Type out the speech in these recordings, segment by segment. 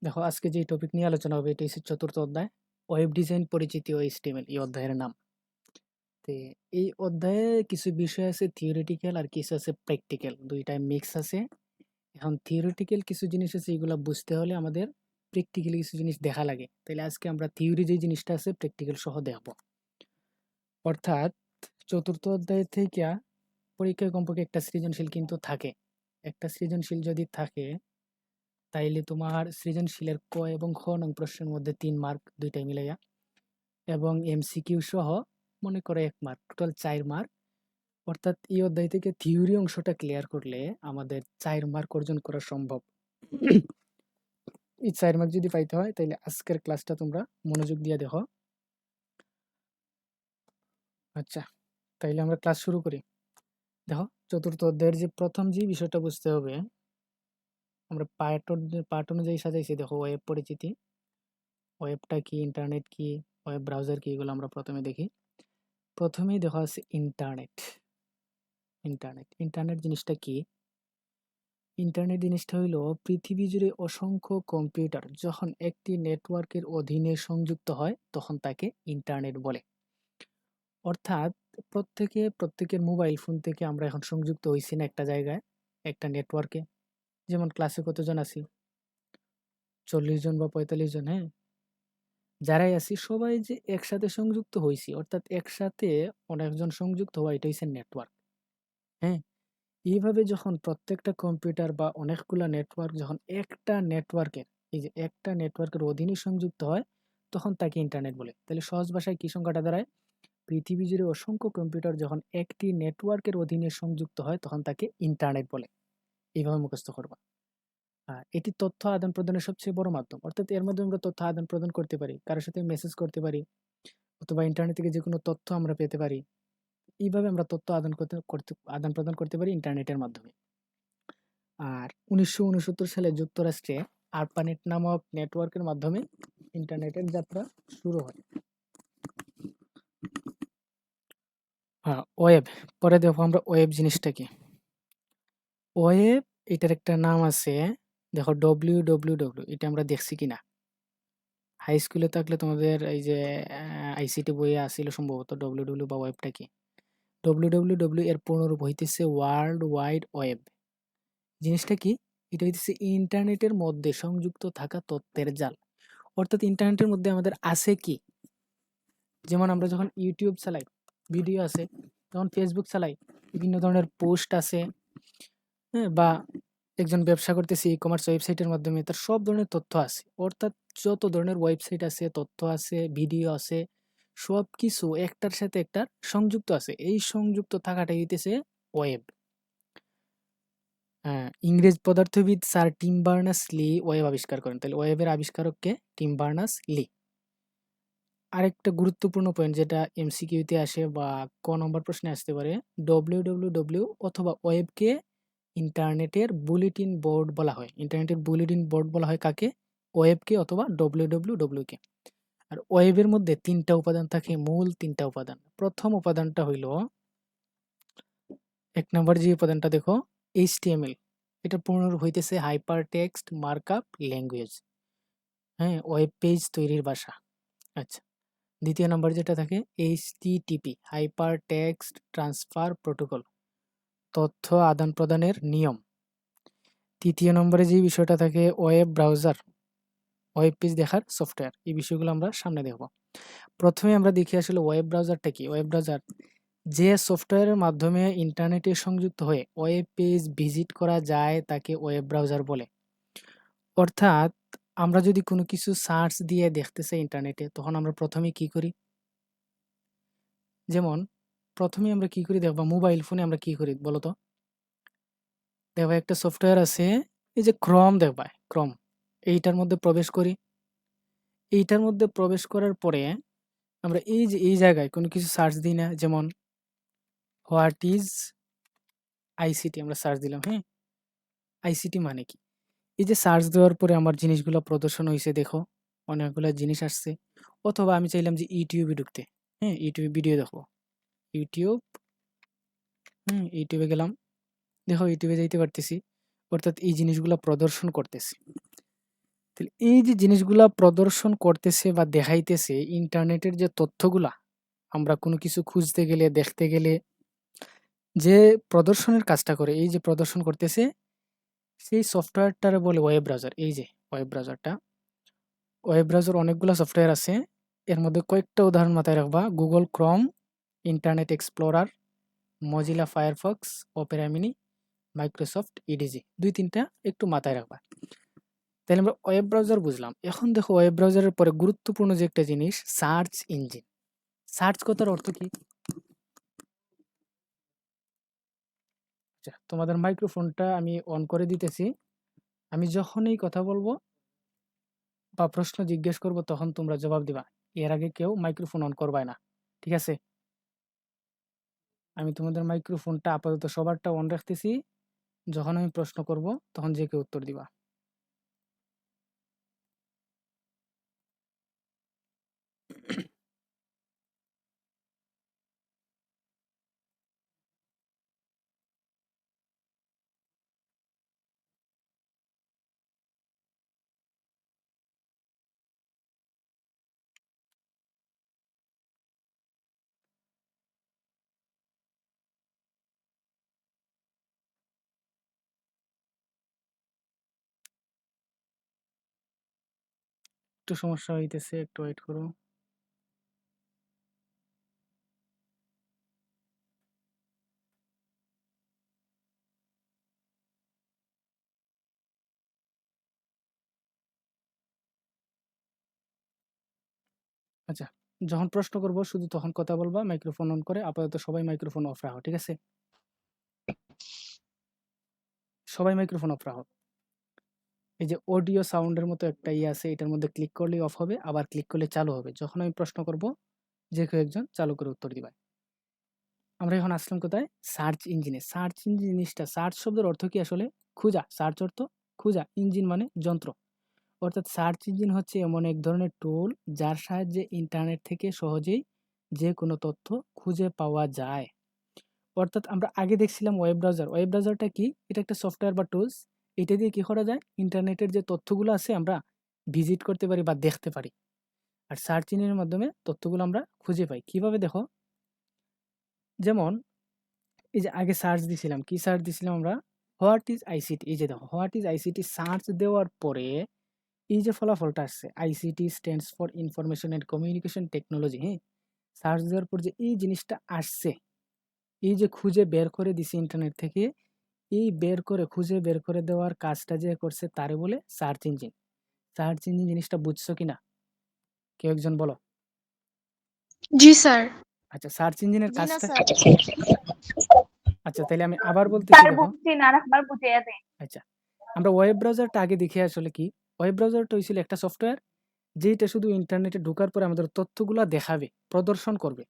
দেখো আজকে যে টপিক নিয়ে আলোচনা হবে এটা হচ্ছে চতুর্থ অধ্যায়, ওয়েব ডিজাইন পরিচিতি ও HTML এই অধ্যায়ের নাম। তো এই অধ্যায়ে কিছু বিষয় আছে থিওরিটিক্যাল আর কিছু আছে প্র্যাকটিক্যাল, দুইটাই মিক্স আছে। এখন থিওরিটিক্যাল কিছু জিনিস আছে, এগুলো বুঝতে হলে আমাদের প্র্যাকটিক্যালি কিছু জিনিস দেখা লাগে। তাহলে আজকে আমরা থিওরি যে জিনিসটা আছে প্র্যাকটিক্যাল সহ দেখবো। অর্থাৎ চতুর্থ অধ্যায় থেকে পরীক্ষায় কমপক্ষে একটা সৃজনশীল কিন্তু থাকে। একটা সৃজনশীল যদি থাকে তাইলে তোমার সৃজনশীলের ক এবং খ নং প্রশ্নের মধ্যে 3 মার্ক দুইটাই মিলাইয়া, এবং MCQ সহ মনে করে 1 মার্ক, টোটাল 4 মার্ক। অর্থাৎ এই অধ্যায় থেকে থিওরি অংশটা ক্লিয়ার করলে আমাদের 4 মার্ক অর্জন করা সম্ভব। এই 4 মার্ক যদি পাইতে হয় তাহলে আজকের ক্লাসটা তোমরা মনোযোগ দিয়ে দেখো। আচ্ছা, তাইলে আমরা ক্লাস শুরু করি। দেখো, চতুর্থ অধ্যায়ের যে প্রথম যে বিষয়টা বুঝতে হবে, আমরা পার্ট অনুযায়ী সাজাইছি। দেখো, ওয়েব পরিচিতি, ওয়েবটা কি, ইন্টারনেট কি, ওয়েব ব্রাউজার কি, এগুলো আমরা প্রথমে দেখি। প্রথমেই দেখা আছে ইন্টারনেট। ইন্টারনেট ইন্টারনেট জিনিসটা কি? ইন্টারনেট জিনিসটা হইল পৃথিবী জুড়ে অসংখ্য কম্পিউটার যখন একটি নেটওয়ার্কের অধীনে সংযুক্ত হয় তখন তাকে ইন্টারনেট বলে। অর্থাৎ প্রত্যেকের মোবাইল ফোন থেকে আমরা এখন সংযুক্ত হইছি না একটা জায়গায়, একটা নেটওয়ার্কে। যেমন ক্লাসে কতজন আছি? 40 জন বা 45 জন। হ্যাঁ, যারাই আছি সবাই যে একসাথে সংযুক্ত হইছি, অর্থাৎ একসাথে অনেকজন সংযুক্ত হওয়া, এটা হচ্ছে নেটওয়ার্ক। হ্যাঁ, এইভাবে যখন প্রত্যেকটা কম্পিউটার বা অনেকগুলা নেটওয়ার্ক যখন একটা নেটওয়ার্কের অধীনে সংযুক্ত হয় তখন তাকে ইন্টারনেট বলে। তাহলে সহজ ভাষায় কি সংখ্যাটা দাঁড়ায়? পৃথিবী জুড়ে অসংখ্য কম্পিউটার যখন একটি নেটওয়ার্কের অধীনে সংযুক্ত হয় তখন তাকে ইন্টারনেট বলে। এইভাবে মুখস্থ করবা। এটি তথ্য আদান প্রদানের সবচেয়ে বড় মাধ্যম। অর্থাৎ এর মাধ্যমে আমরা তথ্য আদান প্রদান করতে পারি, কারোর সাথে মেসেজ করতে পারি, অথবা ইন্টারনেট থেকে যে কোনো তথ্য আমরা পেতে পারি। এইভাবে আমরা তথ্য আদান প্রদান করতে পারি ইন্টারনেটের মাধ্যমে। আর 1969 সালে যুক্তরাষ্ট্রে আরপানেট নামক নেটওয়ার্কের মাধ্যমে ইন্টারনেটের যাত্রা শুরু হয়। ওয়েব, পরে দেখো আমরা ওয়েব জিনিসটা কি। ওয়েব, এটার একটা নাম আছে। দেখো, WWW, এটা আমরা দেখছি কিনা? হাই স্কুলে থাকলে তোমাদের এই যে ICT বইয়ে আসছিল সম্ভবত WWW বা ওয়েবটা কি। WWW এর পূর্ণরূপ হইতেছে ওয়ার্ল্ড ওয়াইড ওয়েব। জিনিসটা কি? এটা হইতেছে ইন্টারনেটের মধ্যে সংযুক্ত থাকা তথ্যের জাল। অর্থাৎ ইন্টারনেটের মধ্যে আমাদের আছে কি? যেমন আমরা যখন ইউটিউব চালাই, ভিডিও আছে, যখন ফেসবুক চালাই, বিভিন্ন ধরনের পোস্ট আছে। হ্যাঁ, বা একজন ব্যবসা করতেছে ই-কমার্স ওয়েবসাইটের মাধ্যমে, তার সব ধরনের তথ্য আছে। অর্থাৎ যত ধরনের ওয়েবসাইট আছে, তথ্য আছে, ভিডিও আছে, সব কিছু একটার সাথে একটার সংযুক্ত আছে। এই সংযুক্ত থাকাটাই হইতেছে ওয়েব। হ্যাঁ, ইংরেজ পদার্থবিদ sir Tim Berners Lee web আবিষ্কার করেন। তাহলে ওয়েবের আবিষ্কারককে টিম বার্নার্স লি। আরেকটা গুরুত্বপূর্ণ পয়েন্ট যেটা MCQতে আসে বা ক নম্বর প্রশ্নে আসতে পারে, WWW অথবা ওয়েবকে ইন্টারনেটের বুলেটিন বোর্ড বলা হয়। ইন্টারনেটের বুলেটিন বোর্ড বলা হয় কাকে? ওয়েবকে অথবা WWW কে। আর ওয়েবের মধ্যে 3টা উপাদান থাকে, মূল 3টা উপাদান। প্রথম উপাদানটা হইল, 1 নম্বর যে উপাদানটা দেখো, HTML। এটা পূর্ণরূপ হইতেছে হাইপার টেক্সট মার্কআপ ল্যাঙ্গুয়েজ। হ্যাঁ, ওয়েব পেজ তৈরির ভাষা। আচ্ছা, দ্বিতীয় নম্বর যেটা থাকে, HTTP, hyper text transfer protocol, তথ্য আদান প্রদানের নিয়ম। তৃতীয় নম্বরে যে বিষয়টা থাকে, ওয়েব ব্রাউজার, ওয়েব পেজ দেখার সফটওয়্যার। এই বিষয়গুলো আমরা সামনে দেখব। প্রথমে আমরা দেখি আসলে ওয়েব ব্রাউজারটা কি। ওয়েব ব্রাউজার যে সফটওয়্যারের মাধ্যমে ইন্টারনেটে সংযুক্ত হয়ে ওয়েব পেজ ভিজিট করা যায় তাকে ওয়েব ব্রাউজার বলে। অর্থাৎ আমরা যদি কোনো কিছু সার্চ দিয়ে দেখতে চাই ইন্টারনেটে, তখন আমরা প্রথমে কি করি? যেমন প্রথমে আমরা কি করি দেখবা, মোবাইল ফোনে আমরা কি করি বলতো? দেখবা একটা সফটওয়্যার আছে, এই যে ক্রম, দেখবা ক্রম, এইটার মধ্যে প্রবেশ করি। এইটার মধ্যে প্রবেশ করার পরে আমরা এই যে এই জায়গায় কোনো কিছু সার্চ দিই না? যেমন হোয়াট ইজ ICT, আমরা সার্চ দিলাম। হ্যাঁ, ICT মানে কি? এই যে সার্চ দেওয়ার পরে আমার জিনিসগুলো প্রদর্শন হয়েছে, দেখো অনেকগুলো জিনিস আসছে। অথবা আমি চাইলাম যে ইউটিউবে ঢুকতে। হ্যাঁ, ইউটিউবে ভিডিও দেখো, ইউটিউব। ইউটিউবে গেলাম, দেখো ইউটিউবে যাইতে পারতেছি। অর্থাৎ এই জিনিসগুলো প্রদর্শন করতেছি। তাহলে এই যে জিনিসগুলা প্রদর্শন করতেছে বা দেখাইতেছে ইন্টারনেটের যে তথ্যগুলা, আমরা কোনো কিছু খুঁজতে গেলে, দেখতে গেলে যে প্রদর্শনের কাজটা করে, এই যে প্রদর্শন করতেছে, সেই সফটওয়্যারটারে বলে ওয়েব ব্রাউজার। এই যে ওয়েব ব্রাউজারটা, ওয়েব ব্রাউজার অনেকগুলো সফটওয়্যার আছে। এর মধ্যে কয়েকটা উদাহরণ মাথায় রাখবা: Google Chrome, internet explorer, Mozilla Firefox, Opera Mini, Microsoft Edge. ২-৩টা একটু মাথায় রাখবা। তাহলে আমরা ওয়েব ব্রাউজার বুঝলাম। এখন দেখো ওয়েব ব্রাউজারের পরে গুরুত্বপূর্ণ যে একটা জিনিস, সার্চ ইঞ্জিন। সার্চ কথার অর্থ কি? আচ্ছা, তোমাদের মাইক্রোফোনটা আমি অন করে দিতেছি। আমি যখনই কথা বলবো বা প্রশ্ন জিজ্ঞেস করব তখন তোমরা জবাব দিবা। এর আগে কেউ মাইক্রোফোন অন করবাই না, ঠিক আছে? আমি তোমাদের মাইক্রোফোনটা আপাতত সবারটা অন রাখতেছি। যখন আমি প্রশ্ন করব তখন যে কেউ উত্তর দিবা। একটু সমস্যা হইতেছে, একটু ওয়েট করো। আচ্ছা, যখন প্রশ্ন করব শুধু তখন কথা বলবা, মাইক্রোফোন অন করে। আপাতত সবাই মাইক্রোফোন অফ রাখো, ঠিক আছে? সবাই মাইক্রোফোন অফ রাখো। এই যে অডিও সাউন্ডের মতো একটা ইয়ে আছে, এটার মধ্যে ক্লিক করলেই অফ হবে, আবার ক্লিক করলে চালু হবে। যখন আমি প্রশ্ন করব যে কেউ একজন চালু করে উত্তর দিবা। আমরা এখন আসলাম কোথায়? সার্চ ইঞ্জিনে। সার্চ ইঞ্জিন জিনিসটা, সার্চ শব্দের অর্থ কি আসলে? খোঁজা। সার্চ অর্থ খোঁজা, ইঞ্জিন মানে যন্ত্র। অর্থাৎ সার্চ ইঞ্জিন হচ্ছে এমন এক ধরনের টুল যার সাহায্যে ইন্টারনেট থেকে সহজেই যে কোনো তথ্য খুঁজে পাওয়া যায়। অর্থাৎ আমরা আগে দেখছিলাম ওয়েব ব্রাউজার। ওয়েব ব্রাউজারটা কি? এটা একটা সফটওয়্যার বা টুলস। এটা দিয়ে কি করা যায়? ইন্টারনেটের যে তথ্যগুলো আছে আমরা ভিজিট করতে পারি বা দেখতে পারি। আর সার্চ ইঞ্জিনের মাধ্যমে তথ্যগুলো আমরা খুঁজে পাই। কিভাবে দেখো? যেমন এই যে আগে সার্চ দিছিলাম, কি সার্চ দিছিলাম আমরা? What is ICT. এই যে দেখো, হোয়াট ইজ আইসিটি সার্চ দেওয়ার পরে এই যে ফলাফলটা আসছে, ICT stands for information and communication technology. হ্যাঁ, সার্চ দেওয়ার পর যে এই জিনিসটা আসছে, এই যে খুঁজে বের করে দিছে ইন্টারনেট থেকে, এই বের করে খুঁজে বের করে দেওয়ার কাজটা যে করছে তারে বলে সার্চ ইঞ্জিন। সার্চ ইঞ্জিন জিনিসটা বুঝছো কিনা? কেউ একজন বলো। জি স্যার। আচ্ছা, সার্চ ইঞ্জিনের জি না কাজটা। স্যার। আচ্ছা, তাহলে আমি আবার বলতেছি, স্যার দেখো। বুঝছি না, আরেকবার বুঝিয়ে দেন। আচ্ছা, আমরা ওয়েব ব্রাউজারটা আগে দেখি আসলে কি। ওয়েব ব্রাউজারটা হয়েছিল একটা সফটওয়্যার যেটা শুধু ইন্টারনেটে ঢোকার পরে আমাদের তথ্যগুলা দেখাবে, প্রদর্শন করবে।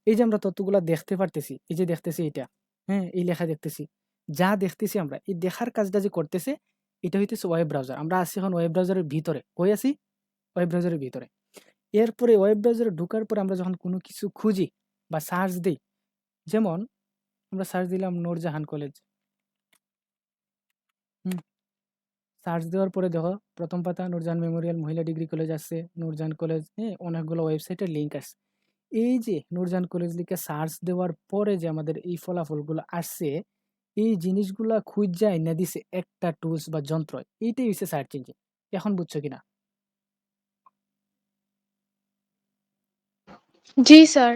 এই যে আমরা তথ্যগুলা দেখতে পারতেছি, এই যে দেখতেছি এটা, হ্যাঁ, এই লেখা দেখতেছি, যা দেখতেছি আমরা, এই দেখার কাজটা যে করতেছে এটা হইতেছে ওয়েব ব্রাউজার। আমরা আছি এখন ওয়েব ব্রাউজারের ভিতরে। কই আছি? ওয়েব ব্রাউজারের ভিতরে। এরপরে ওয়েব ব্রাউজারে ঢোকার পরে আমরা যখন কোনো কিছু খুঁজি বা সার্চ দিই, যেমন আমরা সার্চ দিলাম নূরজাহান কলেজ। হুম, সার্চ দেওয়ার পরে দেখো প্রথম পাতা নূরজাহান মেমোরিয়াল মহিলা ডিগ্রি কলেজ আসছে, নূরজাহান কলেজ, হ্যাঁ, অনেকগুলো ওয়েবসাইটের লিঙ্ক আসছে। এই যে নূরজাহান কলেজ লিখে সার্চ দেওয়ার পরে যে আমাদের এই ফলাফলগুলো আসছে, এই জিনিসগুলা খুঁজে আইনা দিছে একটা টুলস বা যন্ত্র। এইটাই হচ্ছে সার্চ ইঞ্জিন। এখন বুঝছো কিনা? জি স্যার।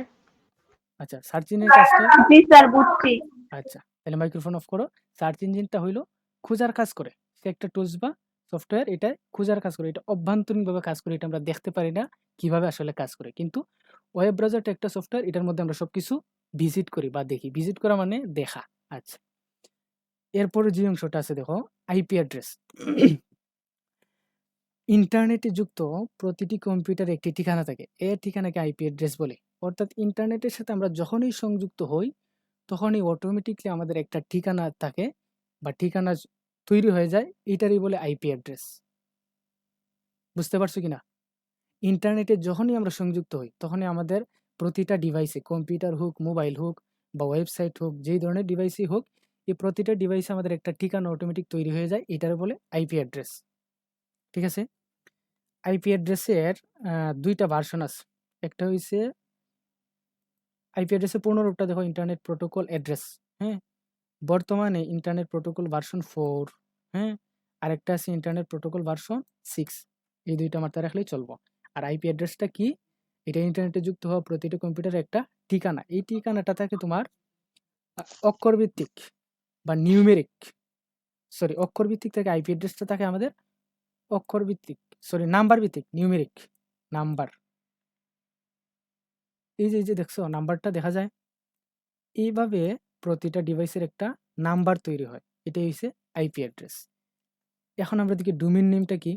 আচ্ছা, সার্চ ইঞ্জিনের কাজটা। জি স্যার বুঝছি। আচ্ছা, তাহলে মাইক্রোফোন অফ করো। সার্চ ইঞ্জিনটা হইলো খোঁজার কাজ করে। সে একটা টুলস বা সফটওয়্যার, এটা খোঁজার কাজ করে। এটা অভ্যন্তরীণভাবে কাজ করে, এটা আমরা দেখতে পারি না কিভাবে আসলে কাজ করে। কিন্তু ওয়েব ব্রাউজারটা একটা সফটওয়্যার, এটার মধ্যে আমরা সবকিছু ভিজিট করি বা দেখি। ভিজিট করা মানে দেখা। আচ্ছা, এরপরে যে অংশটা আছে দেখো, আইপি অ্যাড্রেস। ইন্টারনেটে যুক্ত প্রতিটি কম্পিউটারে একটি ঠিকানা থাকে, এর ঠিকানাকে আইপি অ্যাড্রেস বলে। অর্থাৎ ইন্টারনেটের সাথে আমরা যখনই সংযুক্ত হই তখনই অটোমেটিকলি আমাদের একটা ঠিকানা থাকে বা ঠিকানা তৈরি হয়ে যায়, এটারই বলে আইপি অ্যাড্রেস। বুঝতে পারছো কিনা? ইন্টারনেটে যখনই আমরা সংযুক্ত হই তখনই আমাদের প্রতিটা ডিভাইসে, কম্পিউটার হোক, মোবাইল হোক বা ওয়েবসাইট হোক, যেই ধরনের ডিভাইসই হোক, এই প্রতিটা ডিভাইসে আমাদের একটা ঠিকানা অটোমেটিক তৈরি হয়ে যায়, এটার বলে আইপি অ্যাড্রেস। ঠিক আছে? আইপি অ্যাড্রেসের ২ টা ভার্সন আছে। একটা হইছে আইপি অ্যাড্রেসের পূর্ণরূপটা দেখো ইন্টারনেট প্রোটোকল অ্যাড্রেস, হ্যাঁ? বর্তমানে ইন্টারনেট প্রোটোকল ভার্সন 4, হ্যাঁ? আরেকটা আছে ইন্টারনেট প্রোটোকল ভার্সন 6। এই ২ টা মাথায় রাখলেই চলবো। আর আইপি অ্যাড্রেসটা কি? এটা ইন্টারনেটে যুক্ত হওয়া প্রতিটা কম্পিউটারের একটা ঠিকানা। এই ঠিকানাটা থাকে তোমার অক্ষরভিত্তিক বা নিউমেরিক, অক্ষরভিত্তিক থাকে আইপি অ্যাড্রেসটা থাকে আমাদের নাম্বার ভিত্তিক, নিউমেরিক নাম্বার। এই যে দেখছো নাম্বারটা দেখা যায়? এইভাবে প্রতিটা ডিভাইসের একটা নাম্বার তৈরি হয়। এটাই হইছে আইপি অ্যাড্রেস। এখন আমরা দেখি ডোমেইন নেমটা কি?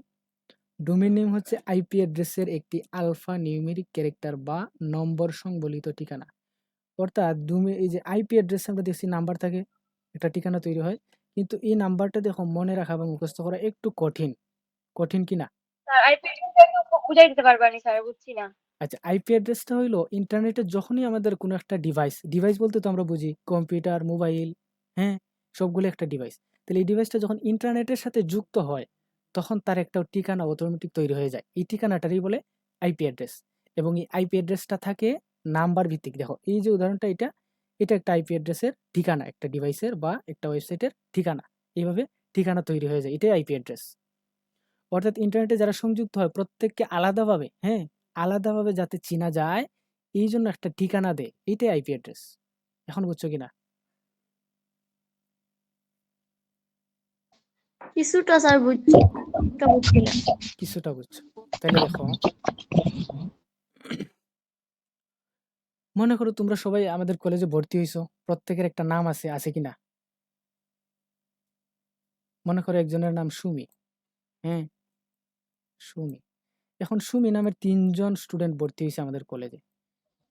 ডোমেইন নেম হচ্ছে আইপি অ্যাড্রেসের একটি আলফা নিউমেরিক ক্যারেক্টার বা নম্বর সংবলিত ঠিকানা। অর্থাৎ এই যে আইপি অ্যাড্রেসে আমরা দেখছি নাম্বার থাকে, একটা ঠিকানা তৈরি হয়। কিন্তু এই নাম্বারটা দেখো মনে রাখা বা মুখস্থ করা একটু কঠিন। কঠিন কি না? স্যার আইপি অ্যাড্রেসটা একটু বুঝাই দিতে পারবানি স্যার, বুঝছি না। আচ্ছা, আইপি অ্যাড্রেসটা হইলো ইন্টারনেটে যখনই আমাদের কোনো একটা ডিভাইস বলতে তো আমরা বুঝি কম্পিউটার, মোবাইল, হ্যাঁ? সবগুলো একটা ডিভাইস। তাহলে এই ডিভাইসটা যখন ইন্টারনেটের সাথে যুক্ত হয়, তখন তার একটা ঠিকানা অটোমেটিক তৈরি হয়ে যায়। এই ঠিকানাটারই বলে আইপি অ্যাড্রেস। এবং এই আইপি অ্যাড্রেসটা থাকে নাম্বার ভিত্তিক। দেখো এই যে উদাহরণটা, এটা একটা আইপি অ্যাড্রেসের ঠিকানা, একটা ডিভাইসের বা একটা ওয়েবসাইটের ঠিকানা। এইভাবে ঠিকানা তৈরি হয়ে যায়। এটাই আইপি অ্যাড্রেস। অর্থাৎ ইন্টারনেটে যারা সংযুক্ত হয় প্রত্যেককে আলাদাভাবে, হ্যাঁ, আলাদাভাবে যাতে চিনা যায়, এই জন্য একটা ঠিকানা দেয়। এইটাই আইপি অ্যাড্রেস। এখন বুঝছো কিনা? কিছুটা স্যার বুঝছি, কিছুটা বুঝছি না। কিছুটা বুঝছো? তাহলে দেখো, মনে করো তোমরা সবাই আমাদের কলেজে ভর্তি হইছো, প্রত্যেকের একটা নাম আছে কিনা? মনে করো একজনের নাম সুমি, হ্যাঁ, সুমি। এখন সুমি নামের ৩ জন স্টুডেন্ট ভর্তি হয়েছে আমাদের কলেজে।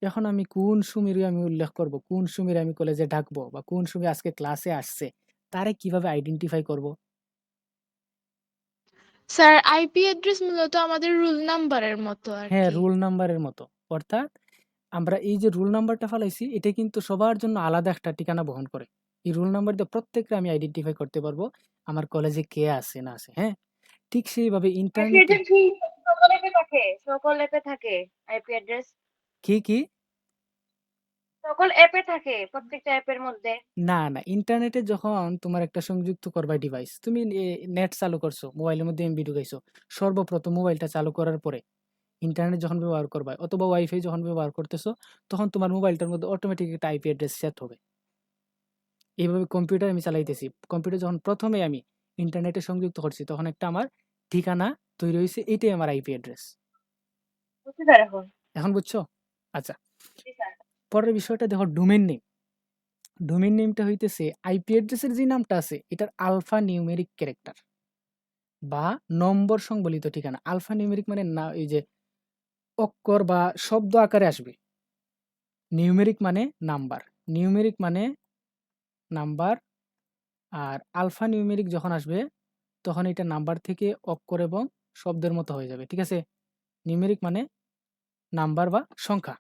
এখন আমি কোন সুমির আমি উল্লেখ করব, কোন সুমির আমি কলেজে ডাকবো, বা কোন সুমি আজকে ক্লাসে আসছে, তারে কিভাবে আইডেন্টিফাই করব? স্যার আইপি অ্যাড্রেস মূলত আমাদের রুল নাম্বারের মতো আর হ্যাঁ, কি। রুল নাম্বারের মতো। অর্থাৎ আমরা এই যে রুল নাম্বারটা ফেলাইছি, এটা কিন্তু সবার জন্য আলাদা একটা ঠিকানা বহন করে। এই রুল নাম্বার দিয়ে প্রত্যেককে আমি আইডেন্টিফাই করতে পারবো আমার কলেজে কে আছে না আছে, হ্যাঁ? ঠিক সেইভাবে আইপি ইন্টারনেটে অ্যাড্রেস কি সকল অ্যাপে থাকে? সকল অ্যাপে থাকে আইপি অ্যাড্রেস? কি? সকল অ্যাপে থাকে, প্রত্যেকটা অ্যাপের মধ্যে? না, ইন্টারনেটে যখন তোমার একটা সংযুক্ত করবা ডিভাইস, তুমি নেট চালু করছো, মোবাইলের মধ্যে এমবি ঢুকাইছো, সর্বপ্রথম মোবাইলটা চালু করার পরে ইন্টারনেট যখন ব্যবহার করবা অথবা ওয়াইফাই যখন ব্যবহার করতেছো, তখন তোমার মোবাইলটার মধ্যে অটোমেটিক একটা আইপি অ্যাড্রেস সেট হবে। এইভাবে কম্পিউটার আমি চালাইতেছি। কম্পিউটার যখন প্রথমে আমি ইন্টারনেটে সংযুক্ত করছি, তখন একটা আমার ঠিকানা তৈরি হইছে। এটাই আমার আইপি অ্যাড্রেস। বুঝছি স্যার এখন। এখন বুঝছো? আচ্ছা, জি স্যার। পরের বিষয়টা দেখো ডোমেইন নেম। ডোমেইন নেমটা হইতেছে আইপি অ্যাড্রেসের যে নামটা আছে, এটার আলফা নিউমেরিক ক্যারেক্টার বা নম্বর সংবলিত ঠিকানা। আলফা নিউমেরিক মানে না, এই যে অক্ষর বা শব্দ আকারে আসবে। নিউমেরিক মানে নাম্বার। নিউমেরিক মানে নাম্বার। আর আলফা নিউমেরিক যখন আসবে, তখন এটা নাম্বার থেকে অক্ষর এবং শব্দের মতো হয়ে যাবে। ঠিক আছে? নিউমেরিক মানে নাম্বার বা সংখ্যা।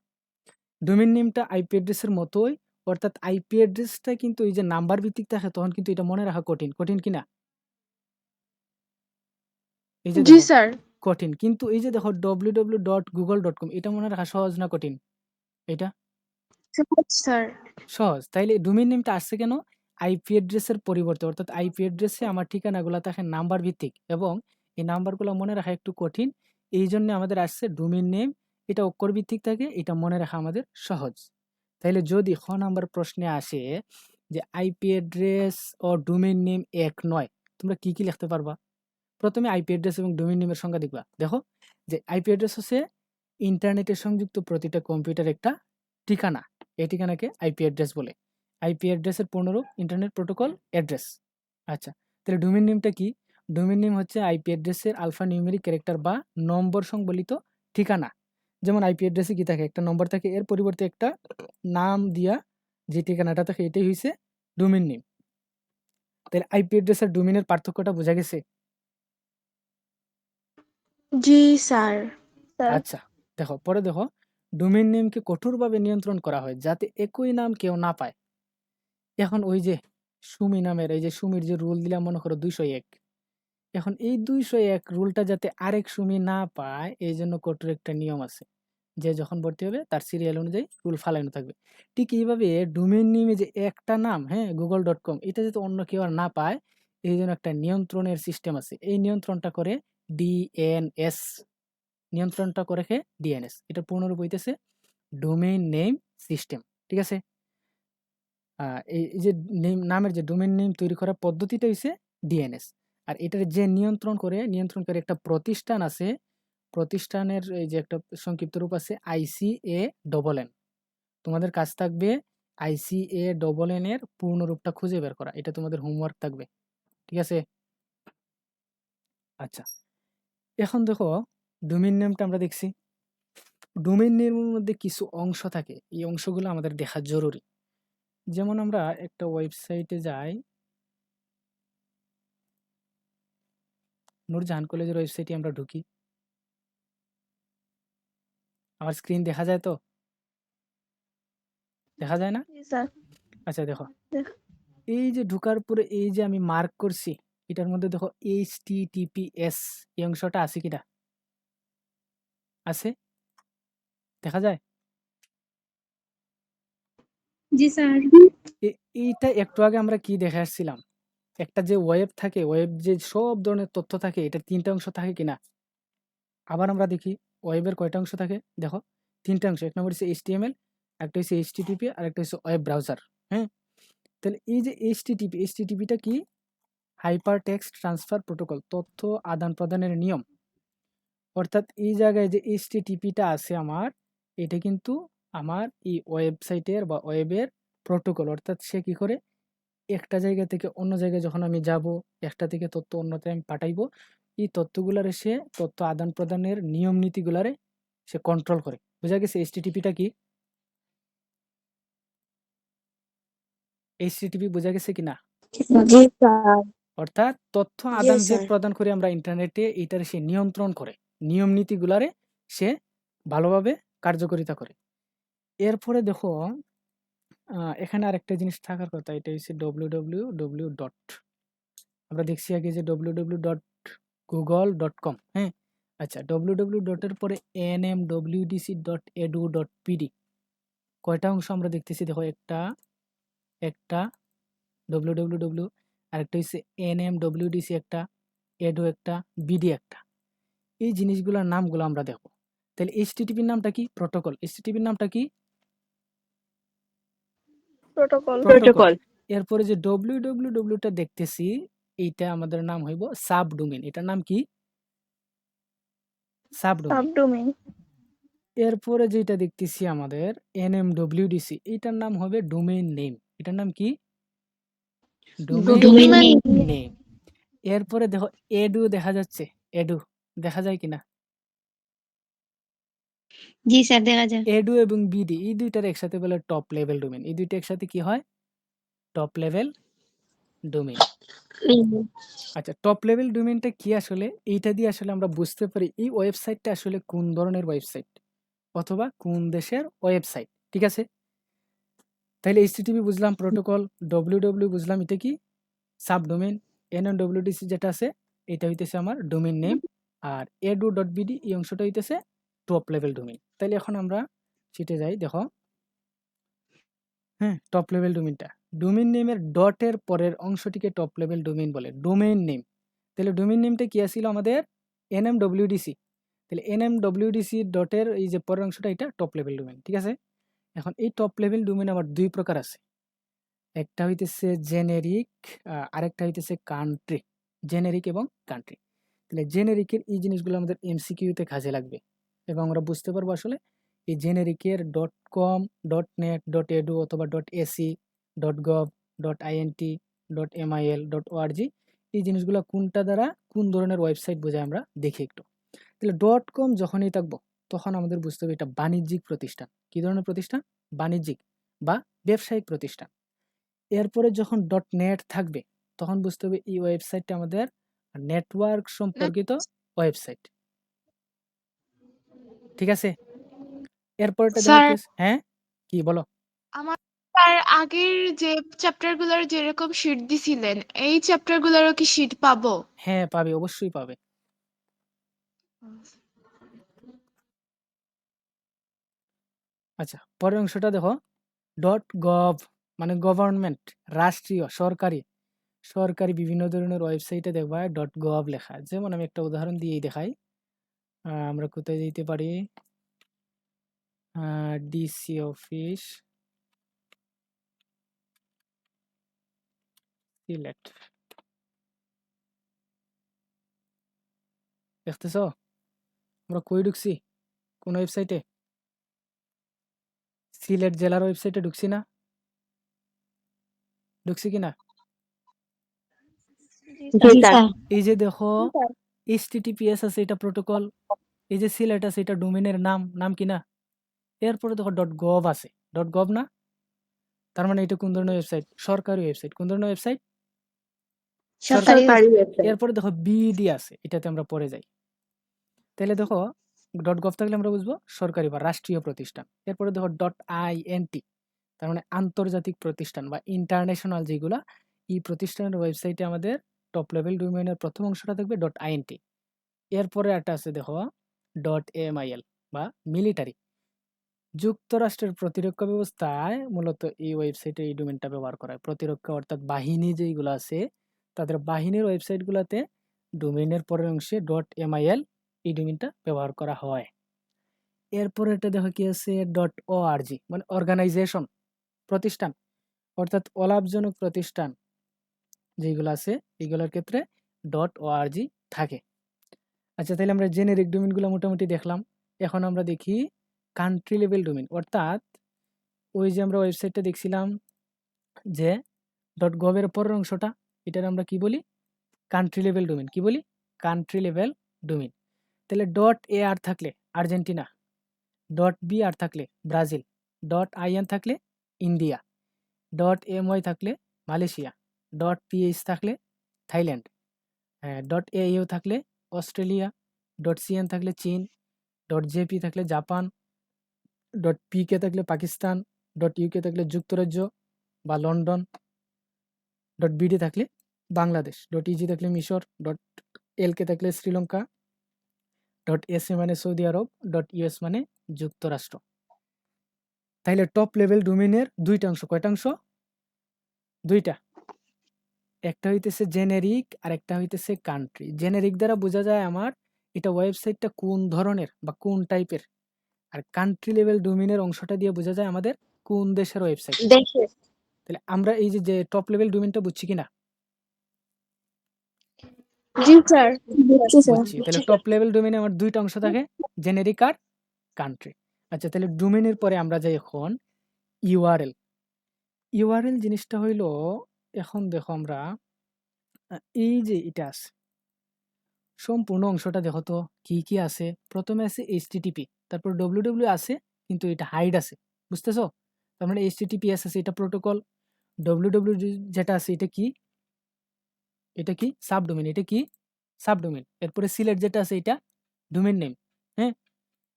ডোমেইন নেমটা আইপি অ্যাড্রেসের মতোই, অর্থাৎ আইপি অ্যাড্রেসটা কিন্তু এই যে নাম্বার ভিত্তিক থাকে, তখন কিন্তু এটা মনে রাখা কঠিন। কঠিন কিনা? এই যে জি দেখো, স্যার। কঠিন। কিন্তু এই যে দেখো www.google.com, এটা মনে রাখা সহজ না কঠিন? এটা সহজ স্যার। সহজ। তাইলে ডোমেইন নেমটা আসছে কেন? আইপি অ্যাড্রেসের পরিবর্তে, অর্থাৎ আইপি অ্যাড্রেসে আমার ঠিকানাগুলো থাকে নাম্বার ভিত্তিক এবং এই নাম্বারগুলো মনে রাখা একটু কঠিন। এই জন্য আমাদের আসছে ডোমেইন নেম। এটা অক্ষর ভিত্তিক থাকে, এটা মনে রাখা আমাদের সহজ। তাইলে যদি খ নাম্বার প্রশ্নে আসে যে আইপি অ্যাড্রেস ও ডোমেইন নেম এক নয়, তোমরা কি লিখতে পারবা? প্রথমে আইপি অ্যাড্রেস এবং ডোমেইন নেমের সংজ্ঞা দেখবা। দেখো যে আইপি অ্যাড্রেস হচ্ছে ইন্টারনেটে সংযুক্ত প্রতিটা কম্পিউটার একটা ঠিকানা। এই ঠিকানাকে আইপি অ্যাড্রেস বলে। আইপি অ্যাড্রেসের পূর্ণরূপ ইন্টারনেট প্রোটোকল অ্যাড্রেস। আচ্ছা, তাহলে ডোমেইন নেমটা কি? ডোমেইন নেম হচ্ছে আইপি অ্যাড্রেসের আলফা নিউমেরিক ক্যারেক্টার বা নম্বর সংবলিত ঠিকানা। যেমন আইপি অ্যাড্রেসে কি থাকে? একটা নম্বর থাকে, এর পরিবর্তে একটা নাম দিয়া যে ঠিকানাটা থাকে, এটাই হইছে ডোমেইন নেম। তাহলে আইপি অ্যাড্রেস আর ডোমেইনের পার্থক্যটা বোঝা গেছে? জি স্যার। স্যার। আচ্ছা, পরে দেখো ডোমেইন নেমকে কঠোরভাবে নিয়ন্ত্রণ করা হয় যাতে একই নাম কেউ না পায়। এখন ওই যে সুমি নামের, এই যে সুমির যে রুল দিলাম, মনে করো 201, এখন এই 201 রুলটা যাতে আরেক সুমি না পায় এই জন্য কঠোর একটা নিয়ম আছে, যে যখন ভর্তি হবে তার সিরিয়াল অনুযায়ী রুল ফালানো থাকবে। ঠিক এইভাবে ডোমেইন নেমে যে একটা নাম, হ্যাঁ, google.com, এটা যাতে অন্য কেউ আর না পায় এই জন্য একটা নিয়ন্ত্রণের সিস্টেম আছে। এই নিয়ন্ত্রণটা করে ডিএনএস, নিয়ন্ত্রণটা করে কে ডিএনএস। এটা পূর্ণরূপ হইতেছে ডোমেইন নেম সিস্টেম। ঠিক আছে, এই যে নামের যে ডোমেইন নেম তৈরি করার পদ্ধতিটা হইছে ডিএনএস। আর এটার যে নিয়ন্ত্রণ করে একটা প্রতিষ্ঠান আছে, প্রতিষ্ঠানের এই যে একটা সংক্ষিপ্ত রূপ আছে ICANN। তোমাদের কাজ থাকবে ICANN এর পূর্ণ রূপটা খুঁজে বের করা, এটা তোমাদের হোমওয়ার্ক থাকবে। ঠিক আছে, আচ্ছা এখন দেখো ডোমেইন নেমটা আমরা দেখছি। ডোমেইন নেমের মধ্যে কিছু অংশ থাকে, এই অংশগুলো আমাদের দেখা জরুরি। যেমন আমরা একটা ওয়েবসাইটে যাই, নূরজাহান কলেজের ওয়েবসাইটে আমরা ঢুকি, আমার স্ক্রিন দেখা যায় তো? দেখা যায় না? জি স্যার। আচ্ছা দেখো, দেখ- এই যে ঢুকার পরে এই যে আমি মার্ক করছি, এটার মধ্যে দেখো HTTPS এই অংশটা আছে কিনা? আছে? দেখা যায়? জি স্যার। এইটা একটু আগে আমরা কি দেখে আসছিলাম, একটা যে ওয়েব থাকে, ওয়েব যে সব ধরনের তথ্য থাকে, এটা 3টা অংশ থাকে কিনা? আবার আমরা দেখি ওয়েবের কয়টা অংশ থাকে, দেখো 3টা অংশ। এক নম্বর হচ্ছে HTML, একটা হচ্ছে HTTP, আর একটা হচ্ছে ওয়েব ব্রাউজার। হ্যাঁ, তাহলে এই যে HTTPটা কি? হাইপার টেক্সট ট্রান্সফার প্রোটোকল, তথ্য আদান প্রদানের নিয়ম। অর্থাৎ এই জায়গায় যে HTTPটা আছে আমার, এটা কিন্তু আমার এই ওয়েবসাইটের বা ওয়েবের প্রোটোকল। অর্থাৎ সে কি করে, একটা জায়গা থেকে অন্য জায়গায় যখন আমি যাব, একটা থেকে তথ্য অন্যতে আমি পাঠাইবো, এই তথ্যগুলারে সে তথ্য আদান প্রদানের নিয়ম নীতিগুলারে সে কন্ট্রোল করে। বোঝা গেছে HTTPটা কি? HTTP বোঝা গেছে কিনা? জি স্যার। অর্থাৎ তথ্য জি আদান যে স্যার। প্রদান করে আমরা ইন্টারনেটে, এটার সে নিয়ন্ত্রণ করে, নিয়ম নীতিগুলারে সে ভালোভাবে কার্যকারিতা করে। এরপরে দেখো এখানে আরেকটা জিনিস থাকার কথা, এটা হচ্ছে www. আমরা দেখছি আগে যে www.google.com। হ্যাঁ, আচ্ছা www. এর পরে nmwdc.edu.pd কয়টা অংশ আমরা দেখতেছি দেখো, একটা www, আরেকটা হচ্ছে nmwdc, একটা edu, একটা bd, একটা। এই জিনিসগুলোর নামগুলো আমরা দেখো। তাহলে HTTPর নামটা কি? প্রোটোকল। HTTPর নামটা কি? প্রোটোকল। প্রোটোকল। এরপরে যে www-টা দেখতেছি, এইটা আমাদের নাম হইব সাবডোমেইন। এটার নাম কি? সাবডোমেইন। সাবডোমেইন। এরপরে যেটা দেখতেছি আমাদের NMWDC, এটার নাম হবে ডোমেইন নেম। এটার নাম কি? Domain name. এরপরে দেখো এডু দেখা যাচ্ছে, এডু দেখা যায় কিনা? জি স্যার, দেখা যায়। এডু এবং বিডি এই দুইটার একসাথে বলে টপ লেভেল ডোমেইন। এই দুইটা একসাথে কি হয়? Top level domain. আচ্ছা, টপ লেভেল ডোমেইনটা কি আসলে? এইটা দিয়ে আসলে আমরা বুঝতে পারি এই ওয়েবসাইটটা আসলে কোন ধরনের ওয়েবসাইট অথবা কোন দেশের ওয়েবসাইট। ঠিক আছে, তাহলে HTTP বুঝলাম, প্রোটোকল, www বুঝলাম, এটা কি? সাবডোমেইন। NMWDC যেটা আছে এটা হইতেছে আমার ডোমেইন নেম। আর edu.bd এই অংশটা হইতেছে টপ লেভেল ডোমেইন। তাহলে এখন আমরা শিটে যাই, দেখো হ্যাঁ, টপ লেভেল ডোমেইনটা, ডোমেইন নেমের ডটের পরের অংশটিকে টপ লেভেল ডোমেইন বলে, ডোমেইন নেম। তাহলে ডোমেইন নেমটা কি আছিল আমাদের? NMWDC। তাহলে NMWDC ডটের এই যে পরের অংশটা, এটা টপ লেভেল ডোমেইন। ঠিক আছে, এখন এই টপ লেভেল ডোমেইন আবার দুই প্রকার আছে। একটা হইতেছে জেনেরিক, আরেকটা হইতেছে কান্ট্রি। জেনেরিক এবং কান্ট্রি। তাহলে জেনেরিকের এই জিনিসগুলো আমাদের MCQতে কাজে লাগবে এবং আমরা বুঝতে পারবো আসলে এই জেনেরিকের .com, .net, .edu অথবা .ac, .gov, .int, .mil, .org এই জিনিসগুলো কোনটা দ্বারা কোন ধরনের ওয়েবসাইট বোঝায় আমরা দেখি একটু। তাহলে .com যখনই থাকবো তখন আমাদের বুঝতে হবে এটা বাণিজ্যিক প্রতিষ্ঠান। কি ধরনের প্রতিষ্ঠান? বাণিজ্যিক বা ব্যবসায়িক প্রতিষ্ঠান। এরপরে যখন .net থাকবে তখন বুঝতে হবে এই ওয়েবসাইটটা আমাদের নেটওয়ার্ক সম্পর্কিত ওয়েবসাইট। ঠিক আছে, এরপরটা দেখো স্যার, হ্যাঁ, কি বলো? আমার তার আগের যে চ্যাপ্টার গুলোর যেরকম শিট দিছিলেন এই চ্যাপ্টার গুলোরও কি শিট পাবো? হ্যাঁ, পাবে, অবশ্যই পাবে। আচ্ছা, পরের অংশটা দেখো। .gov মানে গভর্নমেন্ট, রাষ্ট্রীয়, সরকারি বিভিন্ন ধরনের ওয়েবসাইটে দেখবা .gov লেখা। যেমন আমি একটা উদাহরণ দিয়েই দেখাই। আমরা কোথায় যেতে পারি? DC office, Sylhet. দেখতেছো আমরা কই ঢুকছি? কোন ওয়েবসাইটে? সিলেট জেলার ওয়েবসাইটে ঢুকছি না? ঢুকছি কিনা? জি স্যার। এই যে দেখো HTTPS আছে, এটা প্রোটোকল। এই যে সিলেট আছে, এটা ডোমেনের নাম কিনা? এরপরে দেখো .gov আছে, .gov না? তার মানে এটা কোন ধরনের ওয়েবসাইট? সরকারি ওয়েবসাইট। কোন ধরনের ওয়েবসাইট? সরকারি এরপরে দেখো বিডি আছে, এটাতে আমরা পরে যাই। তাহলে দেখো .gov থাকলে আমরা বুঝবো সরকারি বা রাষ্ট্রীয় প্রতিষ্ঠান। এরপরে দেখো .int, তার মানে আন্তর্জাতিক প্রতিষ্ঠান বা ইন্টারন্যাশনাল যেগুলা, এই প্রতিষ্ঠানের ওয়েবসাইটে আমাদের টপ লেভেল ডোমেইনের প্রথম অংশটা থাকবে .int। এরপরে একটা আছে দেখো .mil বা মিলিটারি। যুক্তরাষ্ট্রের প্রতিরক্ষা ব্যবস্থায় মূলত এই ওয়েবসাইটে এই ডোমেনটা ব্যবহার করা হয়। প্রতিরক্ষা অর্থাৎ বাহিনী যেগুলো আছে, তাদের বাহিনীর ওয়েবসাইটগুলোতে ডোমেইনের পরের অংশে .mil এই ডোমেইনটা ব্যবহার করা হয়। এরপরে এটা দেখো কি আছে .org মানে অর্গানাইজেশন, প্রতিষ্ঠান, অর্থাৎ অলাভজনক প্রতিষ্ঠান যেগুলো আছে এগুলোর ক্ষেত্রে .org থাকে। আচ্ছা, তাহলে আমরা জেনেরিক ডোমেইনগুলো মোটামুটি দেখলাম। এখন আমরা দেখি কান্ট্রি লেভেল ডোমেইন, অর্থাৎ ওই যে আমরা ওয়েবসাইটটা দেখছিলাম যে .gov এর পরের অংশটা, এটার আমরা কি বলি? Country level domain. কি বলি? Country level domain. তাহলে .ar থাকলে আর্জেন্টিনা, .br থাকলে ব্রাজিল, .in থাকলে ইন্ডিয়া, .my থাকলে মালয়েশিয়া, .ph থাকলে থাইল্যান্ড, .au থাকলে অস্ট্রেলিয়া, .cn থাকলে চীন, .jp থাকলে জাপান, .pk থাকলে পাকিস্তান, .uk থাকলে যুক্তরাজ্য বা লন্ডন, .bd থাকলে বাংলাদেশ, .eg থাকলে মিশর, .lk থাকলে শ্রীলঙ্কা, .sa মানে সৌদি আরব, .us মানে যুক্তরাষ্ট্র। তাহলে টপ লেভেল ডোমেইনের দুইটা অংশ। কয়টা অংশ? দুইটা। একটা হইতেছে জেনেরিক আর একটা হইতেছে কান্ট্রি। জেনেরিক দ্বারা বোঝা যায় আমার এটা ওয়েবসাইটটা কোন ধরনের বা কোন টাইপের, আর কান্ট্রি লেভেল ডোমেইনের অংশটা দিয়ে বোঝা যায় আমাদের কোন দেশের ওয়েবসাইট। তাহলে আমরা এই যে টপ লেভেল ডোমেইনটা বুঝছি কিনা? জি স্যার। বুঝছি। তাহলে টপ লেভেল ডোমেইনে আমার দুইটা অংশ থাকে, জেনেরিক আর কান্ট্রি। আচ্ছা, তাহলে ডোমেইনের পরে আমরা যাই এখন ইউআরএল। ইউআরএল জিনিসটা হইলো, এখন দেখো আমরা এই যে এটা আছে সম্পূর্ণ অংশটা দেখো তো কি কি আছে। প্রথমে আছে HTTP, তারপর www আছে কিন্তু এটা হাইড আছে, বুঝতেছো? তার মানে HTTPS আছে, এটা প্রোটোকল। www যেটা আছে এটা কি? এটা কি? সাবডোমেইন। এটা কি? সাবডোমেইন। এরপরে সিলেট যেটা আছে এটা ডোমেইন নেম। হ্যাঁ,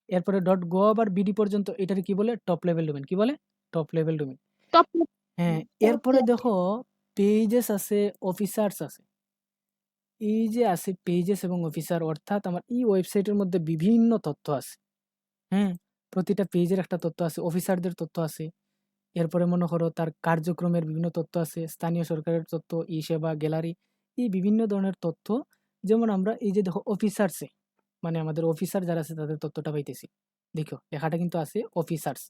এরপরে .gov আর বিডি পর্যন্ত এটার কি বলে? Top level domain. কি বলে? Top level domain. হ্যাঁ, এরপরে দেখো পেজেস আছে, অফিসার্স আছে। এই যে আছে পেজেস এবং অফিসার, অর্থাৎ আমার এই ওয়েবসাইটের মধ্যে বিভিন্ন তথ্য আছে। হ্যাঁ, প্রতিটা পেজের একটা তথ্য আছে, অফিসারদের তথ্য আছে। এরপরে মনে করো তার কার্যক্রমের বিভিন্ন তথ্য আছে, স্থানীয় সরকারের তথ্য, ই সেবা, গ্যালারি, এই বিভিন্ন ধরনের তথ্য। যেমন আমরা এই যে দেখো অফিসার্সে, মানে আমাদের অফিসার যারা আছে তাদের তথ্যটা পাইতেছি। দেখো লেখাটা কিন্তু আছে অফিসার্স।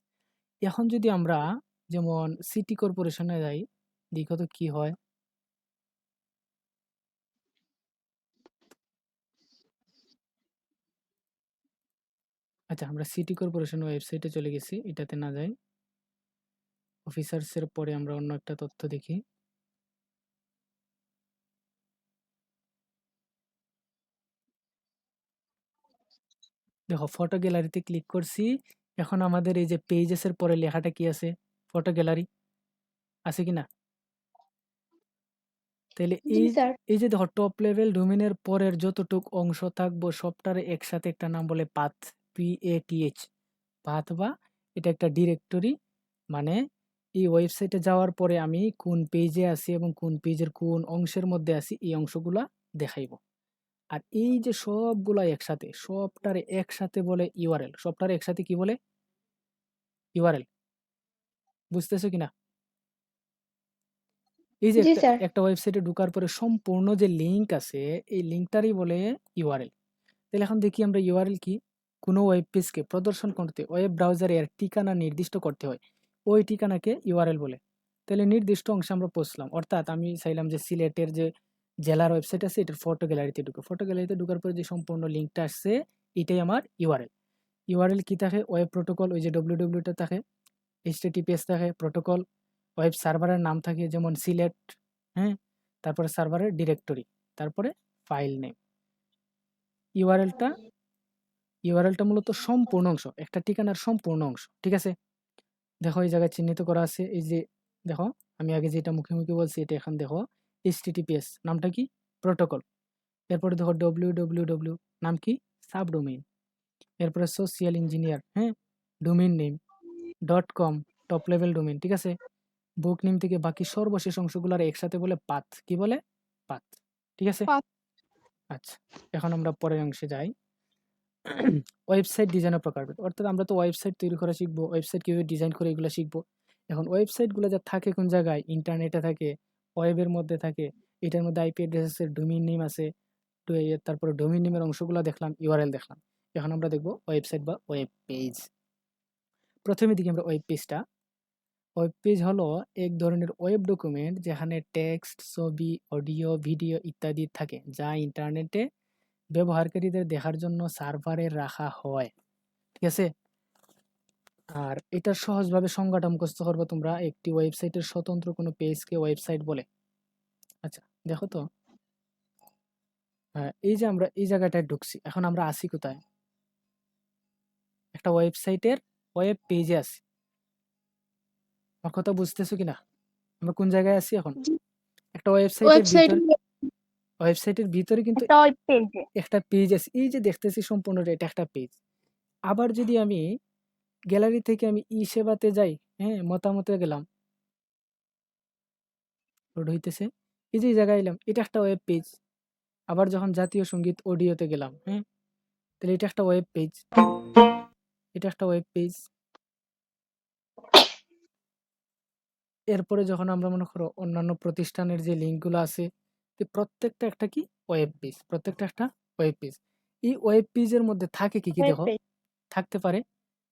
এখন যদি আমরা যেমন সিটি কর্পোরেশনে যাই, দেখো তো কি হয়। আচ্ছা, আমরা সিটি কর্পোরেশন ওয়েবসাইটে চলে গেছি, এটাতে না যাই। অফিসার্সের পরে আমরা অন্য একটা তথ্য দেখি। দেখো ফটো গ্যালারিতে ক্লিক করছি। এখন আমাদের এই যে পেজেসের পরে লেখাটা কি আছে? ফটো গ্যালারি আছে কিনা? তাহলে জি স্যার। এই যে দেখো টপ লেভেল ডোমেইনের পরের যতটুক অংশ থাকবো সবটারে একসাথে একটা নাম বলে পাথ, PATH, পাথ, বা এটা একটা ডিরেক্টরি, মানে এই ওয়েবসাইটে যাওয়ার পরে আমি কোন পেজে আছি এবং কোন পেজের কোন অংশের মধ্যে আছি এই অংশগুলা দেখাইব। আর এই যে সবগুলা একসাথে, সবটারে একসাথে বলে ইউআরএল। সবটারে একসাথে কি বলে? ইউআরএল। বুঝতেছো কিনা? এই যে জি স্যার। একটা ওয়েবসাইটে ঢোকার পরে সম্পূর্ণ যে লিঙ্ক আছে এই লিঙ্কটারই বলে ইউআরএল। তাহলে এখন দেখি আমরা ইউআরএল কি? কোনো ওয়েব পেজকে প্রদর্শন করতে ওয়েব ব্রাউজারে এর ঠিকানা নির্দিষ্ট করতে হয়, ওই ঠিকানাকে ইউআরএল বলে। তাহলে নির্দিষ্ট অংশে আমরা পৌঁছলাম, অর্থাৎ আমি চাইলাম যে সিলেটের যে জেলার ওয়েবসাইট আছে এটার ফটো গ্যালারিতে ঢুকে, ফটো গ্যালারিতে ঢোকার পরে যে সম্পূর্ণ লিঙ্কটা আসছে এটাই আমার ইউআরএল। ইউআরএল কি থাকে? ওয়েব প্রোটোকল, ওই যে ডব্লিউডব্লিউটা থাকে, এইচটিটিপিএস থাকে, প্রোটোকল, ওয়েব সার্ভারের নাম থাকে যেমন সিলেট, হ্যাঁ, তারপরে সার্ভারের ডিরেক্টরি, তারপরে ফাইল নেম। ইউআরএলটা ইউআরএলটা মূলত সম্পূর্ণ অংশ, একটা ঠিকানার সম্পূর্ণ অংশ। ঠিক আছে? দেখো এই জায়গায় চিহ্নিত করা আছে, এই যে দেখো আমি আগে যেটা মুখে মুখে বলছি এটা এখন দেখো এইচটিটিপিএস নামটা কি? প্রোটোকল। এরপরে দেখো ডব্লিউডব্লিউডব্লিউ নাম কি? সাবডোমেইন। এরপরে সোশিয়াল ইঞ্জিনিয়ার, হ্যাঁ, domain name, .com top level domain. ঠিক আছে? বুক নেম থেকে বাকি সর্বশেষ অংশগুলোর একসাথে বলে পাথ। কি বলে? পাথ। ঠিক আছে? পাথ। আচ্ছা, এখন আমরা পরের অংশে যাই। ওয়েবসাইট ডিজাইনের প্রকারভেদ, অর্থাৎ আমরা তো ওয়েবসাইট তৈরি করা শিখবো, ওয়েবসাইট কিভাবে ডিজাইন করে এগুলো শিখবো। এখন ওয়েবসাইটগুলো যা থাকে কোন জায়গায়? ইন্টারনেটে থাকে, ওয়েবের মধ্যে থাকে। এটার মধ্যে আইপি অ্যাড্রেস আছে, ডোমেইন নেম আছে, তারপরে ডোমেইন নেমের অংশগুলো দেখলাম, ইউআরএল দেখলাম। এখন আমরা দেখবো ওয়েবসাইট বা ওয়েব পেজ। প্রথমে দিকে আমরা ওয়েব পেজটা। ওয়েব পেজ হলো এক ধরনের ওয়েব ডকুমেন্ট যেখানে টেক্সট, ছবি, অডিও, ভিডিও ইত্যাদি থাকে, যা ইন্টারনেটে ব্যবহারকারীদের দেখার জন্য সার্ভারে রাখা হয়। ঠিক আছে? আর এটার সহজভাবে সংজ্ঞাটা মুখস্থ করবো তোমরা। একটি ওয়েবসাইটের স্বতন্ত্র কোনো পেজকে ওয়েবসাইট বলে। আচ্ছা, দেখো তো, এই যে আমরা এই জায়গাটায় ঢুকছি, এখন আমরা আসি কোথায়? একটা ওয়েবসাইটের ওয়েব পেজে আছি। আমার কথা বুঝতেছো কিনা? আমরা কোন জায়গায় আছি এখন? জি। একটা ওয়েবসাইটের ওয়েবসাইট ভিতরে কিন্তু একটা ওয়েব পেজে। একটা পেজ আছে। এই যে দেখতেছি সম্পূর্ণটা এটা একটা পেজ। আবার যদি আমি গ্যালারি থেকে আমি ই সেবাতে যাই, হ্যাঁ, মতামতে গেলাম, লোড হইতেছে, এই যে এই জায়গায় এলাম, এটা একটা ওয়েব পেজ। আবার যখন জাতীয় সঙ্গীত অডিওতে গেলাম, হ্যাঁ, তাহলে এটা একটা ওয়েব পেজ, এটা একটা ওয়েব পেজ। এরপরে যখন আমরা মনে করো অন্যান্য প্রতিষ্ঠানের যে লিঙ্কগুলো আছে, তো প্রত্যেকটা একটা কি? ওয়েব পেজ, প্রত্যেকটা একটা ওয়েব পেজ। এই ওয়েব পেজের মধ্যে থাকে কি কি? ওয়েব দেখো, পেজ। থাকতে পারে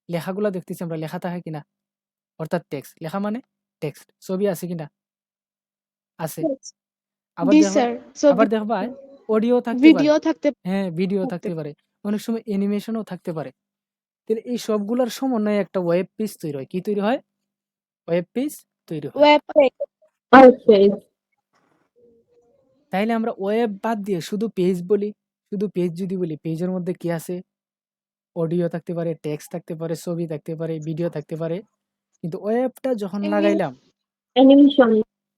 লেখাগুলো, দেখতেছি আমরা লেখা থাকে কিনা, অর্থাৎ টেক্সট। লেখা মানে টেক্সট। ছবি আছে কিনা? আছে। আবার জি দেখবা স্যার। আবার ছবি, দেখবা অডিও থাকতে পারে, ভিডিও থাকতে হ্যাঁ, ভিডিও থাকতে থাকতে পারে, অনেক সময় অ্যানিমেশনও থাকতে পারে। তাহলে এই সবগুলোর সমন্বয়ে একটা ওয়েব পেজ তৈরি হয়। কি তৈরি হয়? ওয়েব পেজ তৈরি হয়। Web page. তাইলে আমরা ওয়েব বাদ দিয়ে শুধু পেজ বলি। শুধু পেজ যদি বলি, পেজের মধ্যে কি আছে? অডিও থাকতে পারে, টেক্সট থাকতে পারে, ছবি থাকতে পারে, ভিডিও থাকতে পারে। কিন্তু ওয়েবটা যখন লাগাইলাম, অ্যানিমেশন।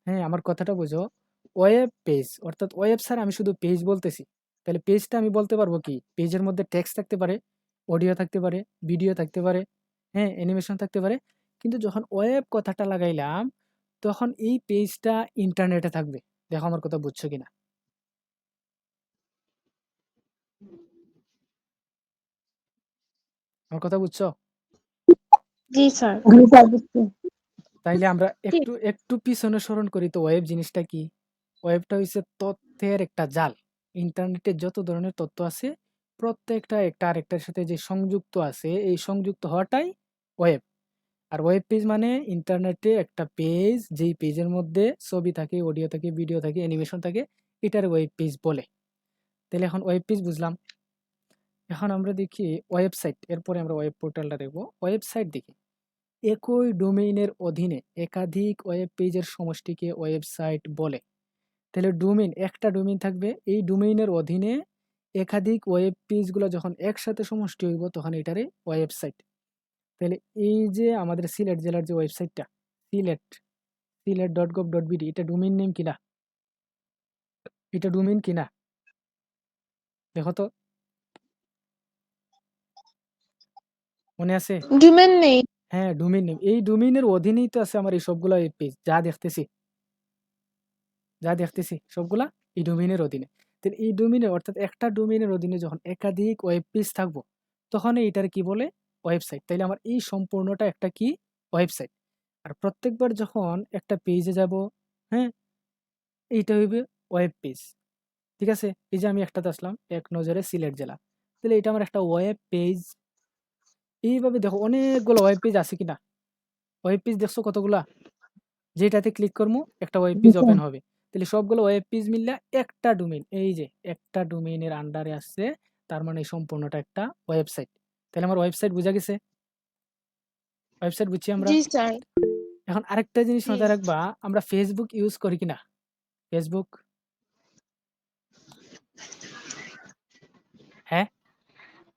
হ্যাঁ, আমার কথাটা বুঝো, ওয়েব পেজ অর্থাৎ ওয়েব স্যার আমি শুধু পেজ বলতেছি। তাহলে পেজটা আমি বলতে পারবো কি? পেজের মধ্যে টেক্সট থাকতে পারে, অডিও থাকতে পারে, ভিডিও থাকতে পারে, হ্যাঁ, অ্যানিমেশন থাকতে পারে। কিন্তু যখন ওয়েব কথাটা লাগাইলাম তখন এই পেজটা ইন্টারনেটে থাকবে। দেখো আমার কথা বুঝছো কিনা? আমার কথা বুঝছো? জি স্যার। তাইলে আমরা ঠিক। একটু একটু পিছনে স্মরণ করি তো, ওয়েব জিনিসটা কি? ওয়েবটা হচ্ছে তথ্যের একটা জাল। ইন্টারনেটে যত ধরনের তথ্য আছে প্রত্যেকটা একটা আরেকটার সাথে যে সংযুক্ত আছে, এই সংযুক্ত হওয়াটাই ওয়েব। আর ওয়েব পেজ মানে ইন্টারনেটে একটা পেজ, যেই পেজের মধ্যে ছবি থাকে, অডিও থাকে, ভিডিও থাকে, অ্যানিমেশন থাকে, এটার ওয়েব পেজ বলে। তাহলে এখন ওয়েব পেজ বুঝলাম। এখন আমরা দেখি ওয়েবসাইট, এরপরে আমরা ওয়েব পোর্টালটা দেখবো। ওয়েবসাইট দেখি, একই ডোমেইনের অধীনে একাধিক ওয়েব পেজের সমষ্টিকে ওয়েবসাইট বলে। তাহলে ডোমেইন, একটা ডোমেইন থাকবে, এই ডোমেইনের অধীনে একাধিক ওয়েব পেজগুলো যখন একসাথে সমষ্টি হইব তখন এটারে ওয়েবসাইট। তাহলে এই যে আমাদের সিলেট জেলার যে ওয়েবসাইটটা, সিলেট সিলেট.gov.bd, এটা ডোমেইন নেম কিনা? এটা ডোমেইন কিনা? দেখো তো, মনে আছে? ডোমেন নেই। হ্যাঁ, ডোমেইন নেম। এই ডোমেইনের অধীনেই তো আছে আমার এই সবগুলা ওয়েব পেজ। যা দেখতেছি সবগুলা এই ডোমেইনের অধীনে। তাহলে এই ডোমেইনে অর্থাৎ একটা ডোমেইনের অধীনে যখন একাধিক ওয়েব পেজ থাকবো, তখন এইটার কি বলে? ওয়েবসাইট। তাইলে আমার এই সম্পূর্ণটা একটা কি? ওয়েবসাইট। আর প্রত্যেকবার যখন একটা পেজে যাব, হ্যাঁ? এইটা হইবে ওয়েব পেজ। ঠিক আছে? এই যে আমি একটাতে আসলাম, এক নজরে সিলেট জেলা। তাহলে এটা আমার একটা ওয়েব পেজ। এইভাবে দেখো অনেকগুলো ওয়েব পেজ আছে কিনা? ওয়েব পেজ দেখছো কতগুলা? যেটাতে ক্লিক করবো একটা ওয়েব জি পেজ স্যার। ওপেন হবে। তাহলে সবগুলো ওয়েব পেজ মিললে একটা ডোমেইন, এই যে একটা ডোমেইনের আন্ডারে আসছে, তার মানে এই সম্পূর্ণটা একটা ওয়েবসাইট। তাহলে আমার ওয়েবসাইট বুঝা গেছে? ওয়েবসাইট বুঝছি আমরা? জি স্যার। এখন আরেকটা জিনিস জি। মাথায় রাখবা, আমরা ফেসবুক ইউজ করি কিনা? ফেসবুক, হ্যাঁ?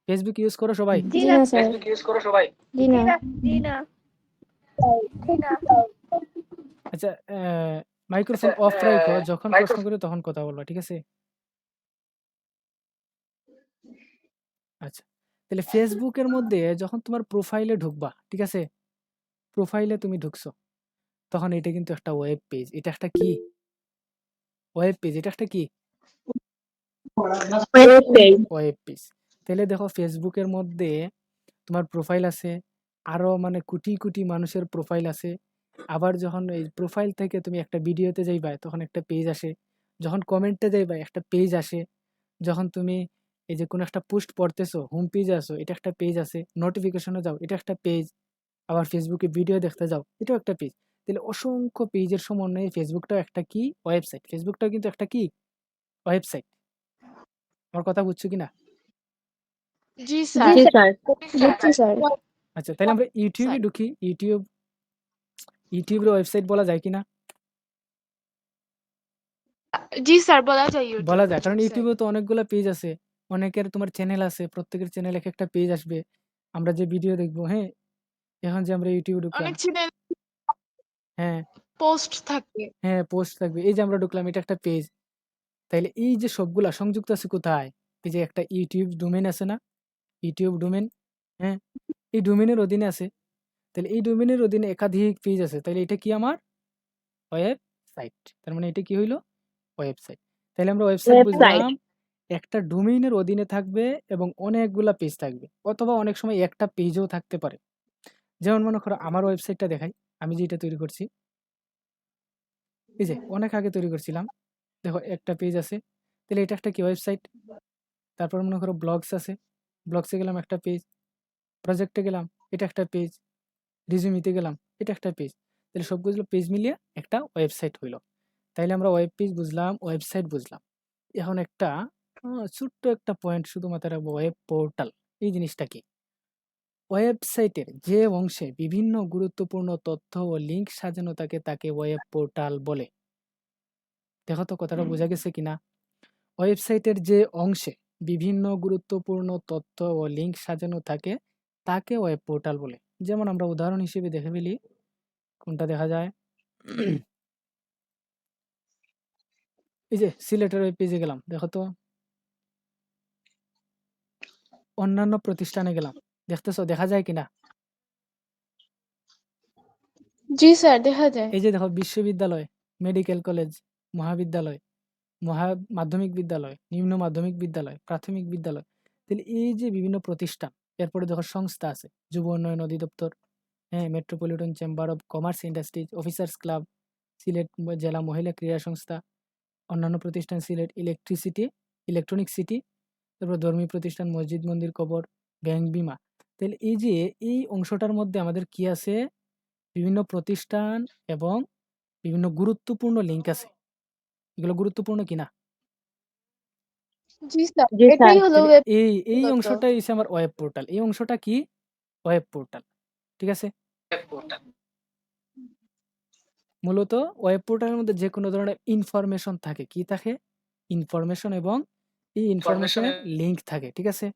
ফেসবুক ইউজ করো সবাই? জি জি না, না স্যার। জি জি না। না, জি না, জি না। আচ্ছা, মাইক্রোফোন অফ রাখো, যখন প্রশ্ন করি তখন কথা বলবা, ঠিক আছে? আচ্ছা, তাহলে ফেসবুকের মধ্যে যখন তোমার প্রোফাইলে ঢুকবা, ঠিক আছে? প্রোফাইলে তুমি ঢুকছো, তখন এটা কিন্তু একটা ওয়েব পেজ। এটা একটা কি? Web page. এটা একটা কি? Web page. Web page. তাহলে দেখো ফেসবুকের মধ্যে তোমার প্রোফাইল আছে, আরো মানে কোটি কোটি মানুষের প্রোফাইল আছে। আবার যখন এই প্রোফাইল থেকে তুমি একটা ভিডিওতে যাইবা, তখন একটা পেজ আসে। যখন কমেন্টে যাইবা, একটা পেজ আসে। যখন তুমি এই যে কোনো একটা পোস্ট পড়তেছো, হোম পেজে আসো, এটা একটা পেজ আছে। নোটিফিকেশনে যাও, এটা একটা পেজ। আবার ফেসবুকে ভিডিও দেখতে যাও, এটাও একটা পেজ। তাহলে অসংখ্য পেজের সমন্বয়ে ফেসবুকটাও একটা কি? ওয়েবসাইট। ফেসবুকটাও কিন্তু একটা কি? ওয়েবসাইট। আমার কথা বুঝছো কিনা? জি জি স্যার। স্যার। বুঝছি স্যার। আচ্ছা, তাহলে আমরা ইউটিউবে স্যার। ঢুকি। ইউটিউবের ওয়েবসাইট বলা যায় কিনা? জি স্যার, বলা যায় ইউটিউব বলা যায়, কারণ ওয়েবসাইট। ইউটিউবে তো অনেকগুলো পেজ আছে। অনেকের তোমার চ্যানেল আছে, প্রত্যেকের চ্যানেল এক একটা পেজ আসবে। আমরা যে ভিডিও দেখবো, হ্যাঁ, এখন যে আমরা ইউটিউবে ঢুকলাম, অনেক চ্যানেল হ্যাঁ, পোস্ট থাকে। হ্যাঁ, পোস্ট থাকবে। এই যে আমরা ঢুকলাম, এটা একটা পেজ। তাইলে এই যে সবগুলা সংযুক্ত আছে কোথায়? এই যে একটা ইউটিউব ডোমেইন আছে না? ইউটিউব ডোমেইন, হ্যাঁ, এই ডোমেইনের অধীনে আছে। তাহলে এই ডোমেইনের অধীনে একাধিক পেজ আছে। তাহলে এটা কি আমার? ওয়েবসাইট। তার মানে এটা কি হইলো? ওয়েবসাইট। তাহলে আমরা ওয়েবসাইট ওয়েবসাইট। বুঝলাম, একটা ডোমেইনের অধীনে থাকবে এবং অনেকগুলা পেজ থাকবে, অথবা অনেক সময় একটা পেজও থাকতে পারে। যেমন মনে করো আমার ওয়েবসাইটটা দেখাই, আমি যেটা তৈরি করছি। এই যে অনেক আগে তৈরি করছিলাম, দেখো একটা পেজ আছে। তাহলে এটা একটা কি? ওয়েবসাইট। তারপর মনে করো ব্লগস আছে, ব্লগসে গেলাম, একটা পেজ। প্রজেক্টে গেলাম, এটা একটা পেজ। রিজুমিতে গেলাম, এটা একটা পেজ। তাহলে সবগুলো পেজ মিলিয়ে একটা ওয়েবসাইট হইলো। তাইলে আমরা ওয়েব পেজ বুঝলাম, ওয়েবসাইট বুঝলাম। এখন একটা ছোট্ট একটা পয়েন্ট শুধু মাথায় রাখবো, ওয়েব পোর্টাল। এই জিনিসটা কি? ওয়েবসাইটের যে অংশে বিভিন্ন গুরুত্বপূর্ণ তথ্য ও লিঙ্ক সাজানো থাকে তাকে ওয়েব পোর্টাল বলে। দেখো তো কথাটা বোঝা গেছে কিনা? ওয়েবসাইটের যে অংশে বিভিন্ন গুরুত্বপূর্ণ তথ্য ও লিঙ্ক সাজানো থাকে তাকে ওয়েব পোর্টাল বলে। যেমন আমরা উদাহরণ হিসেবে দেখে ফেলি, কোনটা দেখা যায়? এই যে সিলেটের ওয়েব পেজে গেলাম, দেখো তো। অন্যান্য প্রতিষ্ঠানে গেলাম, দেখতেছো দেখা যায় কিনা? জি স্যার, দেখা যায়। এই যে দেখো বিশ্ববিদ্যালয়, মেডিকেল কলেজ, মহাবিদ্যালয়, মহা মাধ্যমিক বিদ্যালয়, নিম্ন মাধ্যমিক বিদ্যালয়, প্রাথমিক বিদ্যালয়। তাহলে এই যে বিভিন্ন প্রতিষ্ঠান, এরপরে দেখো সংস্থা আছে, যুব উন্নয়ন অধিদপ্তর, হ্যাঁ, metropolitan chamber of commerce industries, officers club, Sylhet জেলা মহিলা ক্রীড়া সংস্থা, অন্যান্য প্রতিষ্ঠান সিলেট ইলেকট্রনিক সিটি, তারপর ধর্মীয় প্রতিষ্ঠান মসজিদ মন্দির কবর, ব্যাংক বিমা। তাহলে এই যে এই অংশটার মধ্যে আমাদের কি আছে? বিভিন্ন প্রতিষ্ঠান এবং বিভিন্ন গুরুত্বপূর্ণ লিঙ্ক আছে। এগুলো গুরুত্বপূর্ণ কিনা? জি স্যার, জি স্যার। এটাই হলো তাহলে ওয়েব এই মূলত। অংশটাই হচ্ছে আমার ওয়েব পোর্টাল। এই অংশটা কি? Web portal. ঠিক আছে? মূলত ওয়েব পোর্টালের মধ্যে যে কোনো ধরনের ইনফরমেশন থাকে, কি থাকে? ইনফরমেশন, এবং এই ইনফরমেশনের লিঙ্ক থাকে। ঠিক আছে?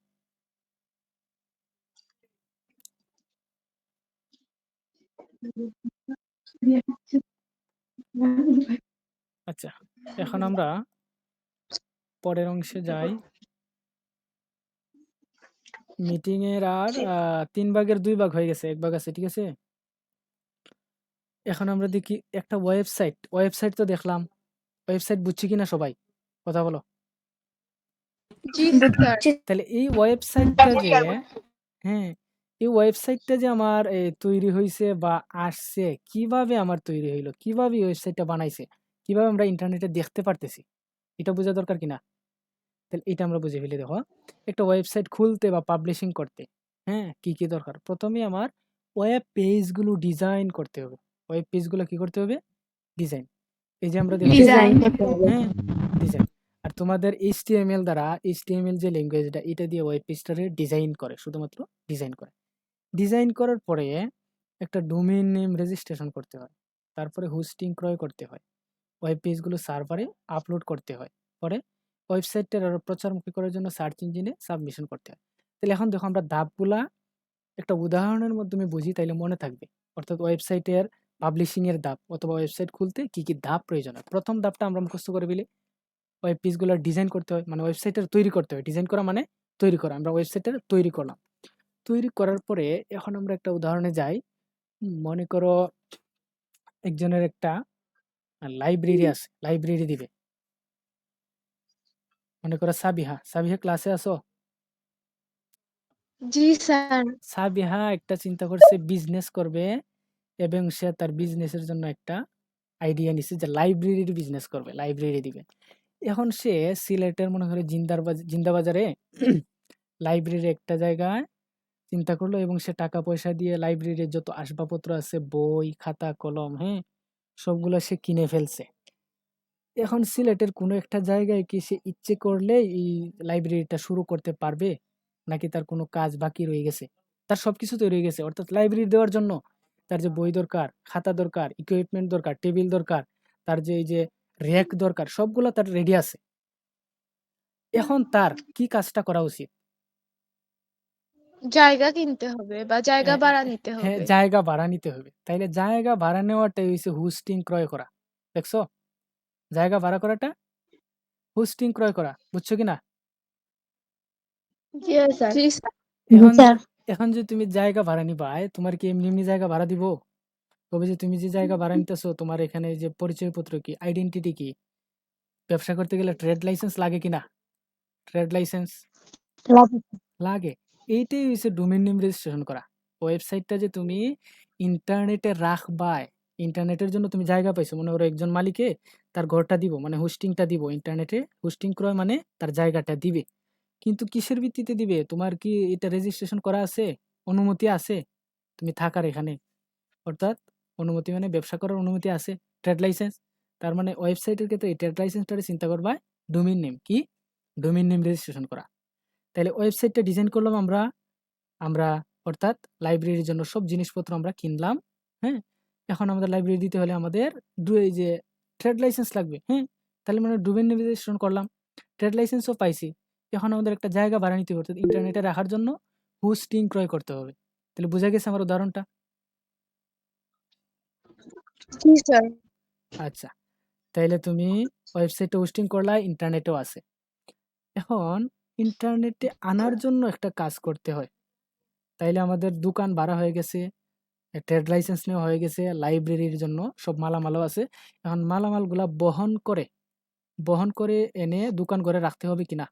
আচ্ছা, এখন আমরা পরের অংশে যাই। মিটিং এর আর 3 ভাগের 2 ভাগ হয়ে গেছে, 1 ভাগ আছে, ঠিক আছে? এখন আমরা দেখি একটা ওয়েবসাইট তো দেখলাম। ওয়েবসাইট বুঝছি কিনা সবাই? কথা বলো। জি স্যার। তাহলে এই ওয়েবসাইটটা যে হ্যাঁ, এই ওয়েবসাইটটা যে আমার তৈরি হইছে বা আসছে, কিভাবে আমার তৈরি হইলো? কিভাবে এই ওয়েবসাইটটা বানাইছে? কিভাবে আমরা ইন্টারনেটে দেখতে পারতেছি? এটা বোঝা দরকার কিনা? তাহলে এটা আমরা বুঝে ফেলি। দেখো, একটা ওয়েবসাইট খুলতে বা পাবলিশিং করতে, হ্যাঁ, কি দরকার? প্রথমে আমার ওয়েব পেজগুলো ডিজাইন করতে হবে। ওয়েব পেজগুলো কি করতে হবে? ডিজাইন। এই যে আমরা দেখতেছি, ডিজাইন। হ্যাঁ, ডিজাইন। আর তোমাদের HTML দ্বারা, HTML যে ল্যাঙ্গুয়েজটা, এটা দিয়ে ওয়েব পেজটারে ডিজাইন করে, শুধুমাত্র ডিজাইন করে। ডিজাইন করার পরে একটা ডোমেইন নেম রেজিস্ট্রেশন করতে হয়। তারপরে হোস্টিং ক্রয় করতে হয়। ওয়েব পেজগুলো সার্ভারে আপলোড করতে হয়। পরে ওয়েবসাইটটার আরো প্রচারমুখী করার জন্য সার্চ ইঞ্জিনে সাবমিশন করতে হয়। তাহলে এখন দেখো আমরা ধাপগুলা একটা উদাহরণের মাধ্যমে বুঝি, তাইলে মনে থাকবে। অর্থাৎ ওয়েবসাইটের পাবলিশিং এর ধাপ অথবা ওয়েবসাইট খুলতে কি ধাপ প্রয়োজন হয়। প্রথম ধাপটা আমরা মুখস্থ করে ফেলি। ওয়েব পেজগুলো ডিজাইন করতে হয়, মানে ওয়েবসাইটের তৈরি করতে হয়। ডিজাইন করা মানে তৈরি করা। আমরা ওয়েবসাইটের তৈরি করলাম। তৈরি করার পরে এখন আমরা একটা উদাহরণে যাই। মনে করো একজনের একটা লাইব্রেরি আছে, লাইব্রেরি দিবে। মনে করো সাবিহা ক্লাসে আসো। জি স্যার। সাবিহা একটা চিন্তা করছে বিজনেস করবে, এবং সে তার বিজনেসের জন্য একটা আইডিয়া নিছে যে লাইব্রেরির বিজনেস করবে, লাইব্রেরি দিবে। এখন সে সিলেটের মনে করে জিন্দাবাজারে লাইব্রেরি একটা জায়গায় চিন্তা করলো, এবং সে টাকা পয়সা দিয়ে লাইব্রেরির যত আসবাবপত্র আছে, বই, খাতা, কলম, হ্যাঁ, সবগুলো সে কিনে ফেলছে। এখন সিলেটের কোনো একটা জায়গায় কি সে ইচ্ছে করলে এই লাইব্রেরিটা শুরু করতে পারবে, নাকি তার কোনো কাজ বাকি রয়ে গেছে? তার সবকিছু তৈরি হয়ে গেছে, অর্থাৎ লাইব্রেরি দেওয়ার জন্য তার যে বই দরকার, খাতা দরকার, ইকুইপমেন্ট দরকার, টেবিল দরকার, তার যে এই যে র্যাক দরকার, সবগুলো তার রেডি আছে। এখন তার কি কাজটা করা উচিত? জায়গা কিনতে হবে বা জায়গা হ্যাঁ, ভাড়া নিতে হ্যাঁ, হবে। জায়গা ভাড়া নিতে হবে। তাইলে জায়গা ভাড়া নেওয়াটাই হচ্ছে হোস্টিং ক্রয় করা। দেখছো? জায়গা ভাড়া করাটা হোস্টিং ক্রয় করা, বুঝছো কিনা? জি স্যার। জি স্যার। এখন স্যার। এখন যে তুমি জায়গা ভাড়া নিবা, তোমার কি এমনি জায়গা ভাড়া দিব? তবে যে তুমি যে জায়গা ভাড়া নিতেছো, তোমার এখানে যে পরিচয়পত্র কি, আইডেন্টিটি কি? ব্যবসা করতে গেলে ট্রেড লাইসেন্স লাগে কিনা? ট্রেড লাইসেন্স লাগে। এইটাই হচ্ছে ডোমেইন নেম রেজিস্ট্রেশন করা। ওয়েবসাইটটা যে তুমি ইন্টারনেটে রাখবা, ইন্টারনেটের জন্য তুমি জায়গা পাইছো। মনে করো একজন মালিকে তার ঘরটা দিব, মানে হোস্টিংটা দিব ইন্টারনেটে। হোস্টিং ক্রয় মানে তার জায়গাটা দিবে। কিন্তু কিসের ভিত্তিতে দিবে? তোমার কি এটা রেজিস্ট্রেশন করা আছে? অনুমতি আছে তুমি থাকার এখানে? অর্থাৎ অনুমতি মানে ব্যবসা করার অনুমতি আছে, ট্রেড লাইসেন্স। তার মানে ওয়েবসাইটের ক্ষেত্রে এই ট্রেড লাইসেন্সটা চিন্তা করবা ডোমেইন নেম কি, ডোমেইন নেম রেজিস্ট্রেশন করা। তাহলে ওয়েবসাইটটা ডিজাইন করলাম আমরা আমরা অর্থাৎ লাইব্রেরির জন্য সব জিনিসপত্র আমরা কিনলাম, হ্যাঁ। এখন আমাদের লাইব্রেরি দিতে হলে আমাদের এই যে ট্রেড লাইসেন্স লাগবে, হ্যাঁ। তাহলে মানে ডোমেইন নেম রেজিস্ট্রেশন করলাম, ট্রেড লাইসেন্সও পাইছি। এখন আমাদের একটা জায়গা ভাড়া নিতে হবে, অর্থাৎ ইন্টারনেটে রাখার জন্য হোস্টিং ক্রয় করতে হবে। তাহলে বোঝা গেছে আমার উদাহরণটা? জি স্যার। আচ্ছা, তাইলে তুমি ওয়েবসাইটে হোস্টিং করলা, ইন্টারনেটেও আছে। এখন ইন্টারনেটে আনার জন্য একটা কাজ করতে হয়। তাইলে আমাদের দোকান ভাড়া হয়ে গেছে, ট্রেড লাইসেন্স নেওয়া হয়ে গেছে, লাইব্রেরির জন্য সব মালামালও আছে। এখন মালামালগুলা বহন করে এনে দোকান ঘরে রাখতে হবে কিনা?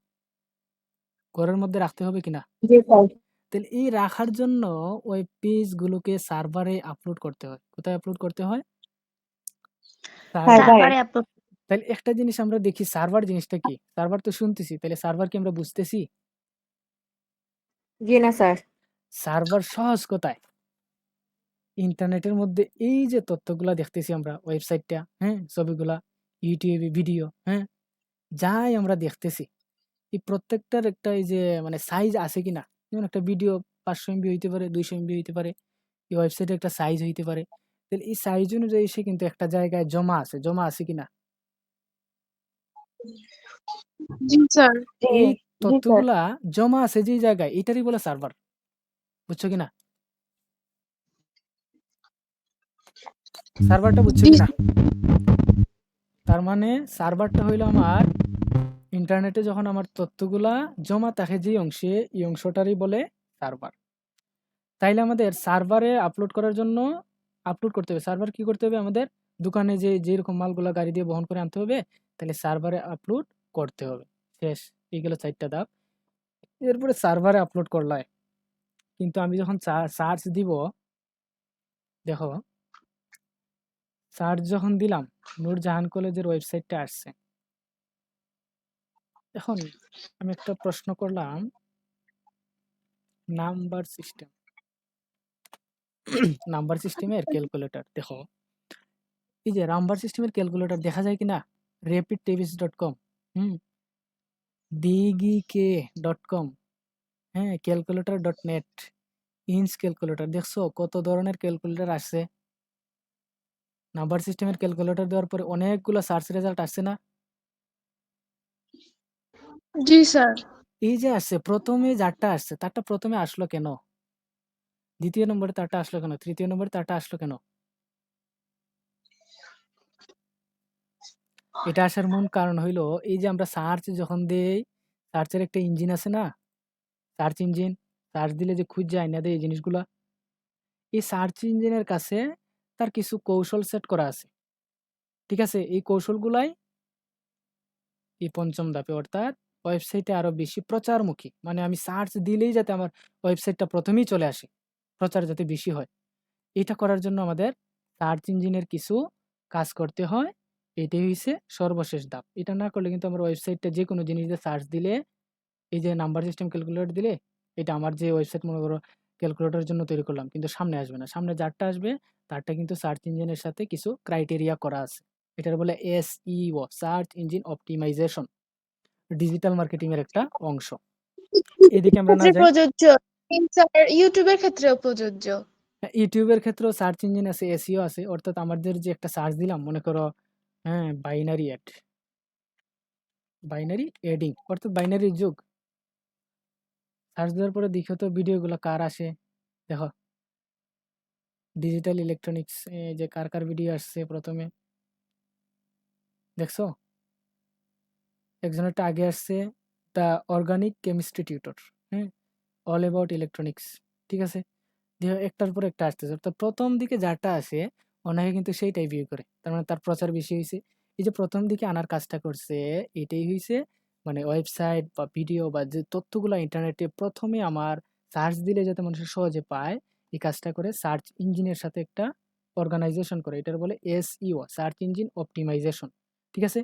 ঘরের মধ্যে রাখতে হবে কিনা? জি স্যার। তাহলে এই রাখার জন্য ওই পেজগুলোকে সার্ভারে আপলোড করতে হয়। কোথায় আপলোড করতে হয়? সার্ভারে। সার্ভারে আপলোড। তাহলে একটা জিনিস আমরা দেখি, সার্ভার জিনিসটা কি? সার্ভার তো শুনতেছি, তাহলে সার্ভার কি আমরা বুঝতেছি? জি না স্যার। সার্ভার সহজ কথায় ইন্টারনেটের মধ্যে এই যে তথ্যগুলা দেখতেছি আমরা, ওয়েবসাইটটা, হ্যাঁ, ছবিগুলা, ইউটিউবে ভিডিও, হ্যাঁ, যাই আমরা দেখতেছি, এই প্রত্যেকটার একটা এই যে মানে সাইজ আছে কিনা? যেমন একটা ভিডিও 500 MB হইতে পারে, 200 MB হইতে পারে, এই ওয়েবসাইটে একটা সাইজ হইতে পারে। তাহলে এই সাইজ অনুযায়ী সে কিন্তু একটা জায়গায় জমা আছে কিনা? জি স্যার। এই তথ্যগুলা জমা আছে যে জায়গায়, এটারই বলে সার্ভার, বুঝছো কিনা? সার্ভারটা বুঝছো জি কিনা? তার মানে সার্ভারটা হইলো আমার ইন্টারনেটে যখন আমার তথ্যগুলা জমা থাকে যে অংশে, এই অংশটারই বলে সার্ভার। তাইলে আমাদের সার্ভারে আপলোড করার জন্য আপলোড করতে হবে। সার্ভার কি করতে হবে? আমাদের দোকানে যেরকম মালগুলা গাড়ি দিয়ে বহন করে আনতে হবে, তাহলে সার্ভারে আপলোড করতে হবে। শেষ। এইগুলো 4টা ধাপ। এরপরে সার্ভারে আপলোড করলাম। কিন্তু আমি যখন সার্চ দিব, দেখো সার্চ যখন দিলাম, নূরজাহান কলেজের ওয়েবসাইটটা আসছে। এখন আমি একটা প্রশ্ন করলাম, নাম্বার সিস্টেম নাম্বার সিস্টেমের ক্যালকুলেটর। দেখো এই যে নাম্বার সিস্টেমের ক্যালকুলেটর দেখা যায় কিনা? rapidtabis.com, digike.com, হ্যাঁ, ক্যালকুলেটর.net, ইন্স ক্যালকুলেটর। দেখছো কত ধরনের ক্যালকুলেটর আসছে? নাম্বার সিস্টেমের ক্যালকুলেটর দেওয়ার পরে অনেকগুলো সার্চ রেজাল্ট আসছে না? জি স্যার। এই যে আসছে, প্রথমে যারটা আসছে তারটা প্রথমে আসলো কেন? দ্বিতীয় নম্বরে তারটা আসলো কেন? তৃতীয় নম্বরে তারটা আসলো কেন? এটা আসার মূল কারণ হইলো, এই যে আমরা সার্চ যখন দেই, সার্চের একটা ইঞ্জিন আছে না, সার্চ ইঞ্জিন। সার্চ দিলে যে খুঁজে আইনা দেয় এই জিনিসগুলা, এই সার্চ ইঞ্জিনের কাছে তার কিছু কৌশল সেট করা আছে। ঠিক আছে, এই কৌশলগুলাই এই পঞ্চম ধাপে, অর্থাৎ ওয়েবসাইটে আরো বেশি প্রচারমুখী, মানে আমি সার্চ দিলেই যাতে আমার ওয়েবসাইটটা প্রথমেই চলে আসে, প্রচার যাতে বেশি হয়। এটা করার জন্য আমাদের সার্চ ইঞ্জিনের কিছু কাজ করতে হয়। এটাই হইছে সর্বশেষ ধাপ। এটা না করলে কিন্তু আমার ওয়েবসাইটটা যে কোনো জিনিস দিয়ে সার্চ দিলে, এই যে নাম্বার সিস্টেম ক্যালকুলেটর দিলে, এটা আমার যে ওয়েবসাইট মনে করো ক্যালকুলেটরের জন্য তৈরি করলাম, কিন্তু সামনে আসবে না। সামনে যারটা আসবে তারটা কিন্তু সার্চ ইঞ্জিনের সাথে কিছু ক্রাইটেরিয়া করা আছে। এটার বলে SEO, search engine optimisation, digital marketing এর একটা অংশ। এদিকে আমরা না ক্ষেত্রে যাই, প্রযোজ্য। স্যার ইউটিউবের ক্ষেত্রেও প্রযোজ্য। ইউটিউবের ক্ষেত্রেও সার্চ ইঞ্জিন আছে, SEO আছে। অর্থাৎ আমাদের যে একটা সার্চ দিলাম, মনে করো হ্যাঁ বাইনারি এডিং, অর্থাৎ বাইনারি যুগ। সার্চ দেওয়ার পরে দেখো তো ভিডিওগুলো কার আসে। দেখো ডিজিটাল ইলেকট্রনিক্স, যে কার কার ভিডিও আসছে প্রথমে, দেখছো? একজনেরটা আগে আসছে, দ্য অর্গানিক কেমিস্ট্রি টিউটর, হ্যাঁ, অল অ্যাবাউট ইলেকট্রনিক্স। ঠিক আছে, দেখো একটার পর একটা আসতেছে। অর্থাৎ প্রথম দিকে যারটা আসে ওনাকে কিন্তু সেইটাই ভিউ করে, তার মানে তার প্রচার বেশি হয়েছে। এই যে প্রথম দিকে আনার কাজটা করছে, এটাই হয়েছে মানে ওয়েবসাইট বা ভিডিও বা যে তথ্যগুলো ইন্টারনেটে প্রথমে আমার সার্চ দিলে যাতে মানুষ সহজে পায়, এই কাজটা করে সার্চ ইঞ্জিনের সাথে একটা অর্গানাইজেশন করে। এটার বলে SEO, সার্চ ইঞ্জিন অপটিমাইজেশন। ঠিক আছে,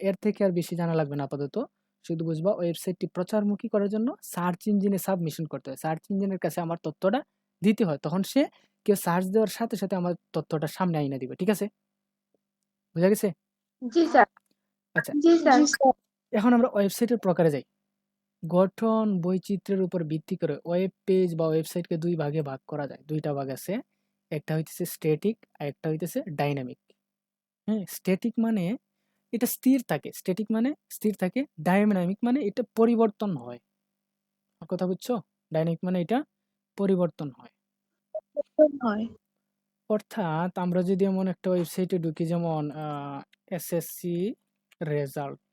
এর থেকে আর বেশি জানা লাগবে না আপাতত। শুধু বুঝবা ওয়েবসাইটটি প্রচারমুখী করার জন্য সার্চ ইঞ্জিনে সাবমিশন করতে হয়, সার্চ ইঞ্জিনের কাছে আমার তথ্যটা দিতে হয়, তখন সে কেউ সার্চ দেওয়ার সাথে সাথে আমার তথ্যটা সামনে আইনা দিবে। ঠিক আছে, বুঝা গেছে? জি স্যার। আচ্ছা, জি স্যার। জি স্যার। এখন আমরা ওয়েবসাইটের প্রকারে যাই। গঠন বৈচিত্র্যের উপর ভিত্তি করে ওয়েব পেজ বা ওয়েবসাইটকে দুই ভাগে ভাগ করা যায়। দুইটা ভাগ আছে, একটা হইতেছে স্ট্যাটিক আর একটা হইতেছে ডাইনামিক। হ্যাঁ, স্ট্যাটিক মানে এটা স্থির থাকে, স্ট্যাটিক মানে স্থির থাকে, ডাইনামিক মানে এটা পরিবর্তন হয়। আমার কথা বুঝছো? ডাইনামিক মানে এটা পরিবর্তন হয়। হয়। অর্থাৎ আমরা যদি এমন একটা ওয়েবসাইটে ঢুকি, যেমন SSC রেজাল্ট,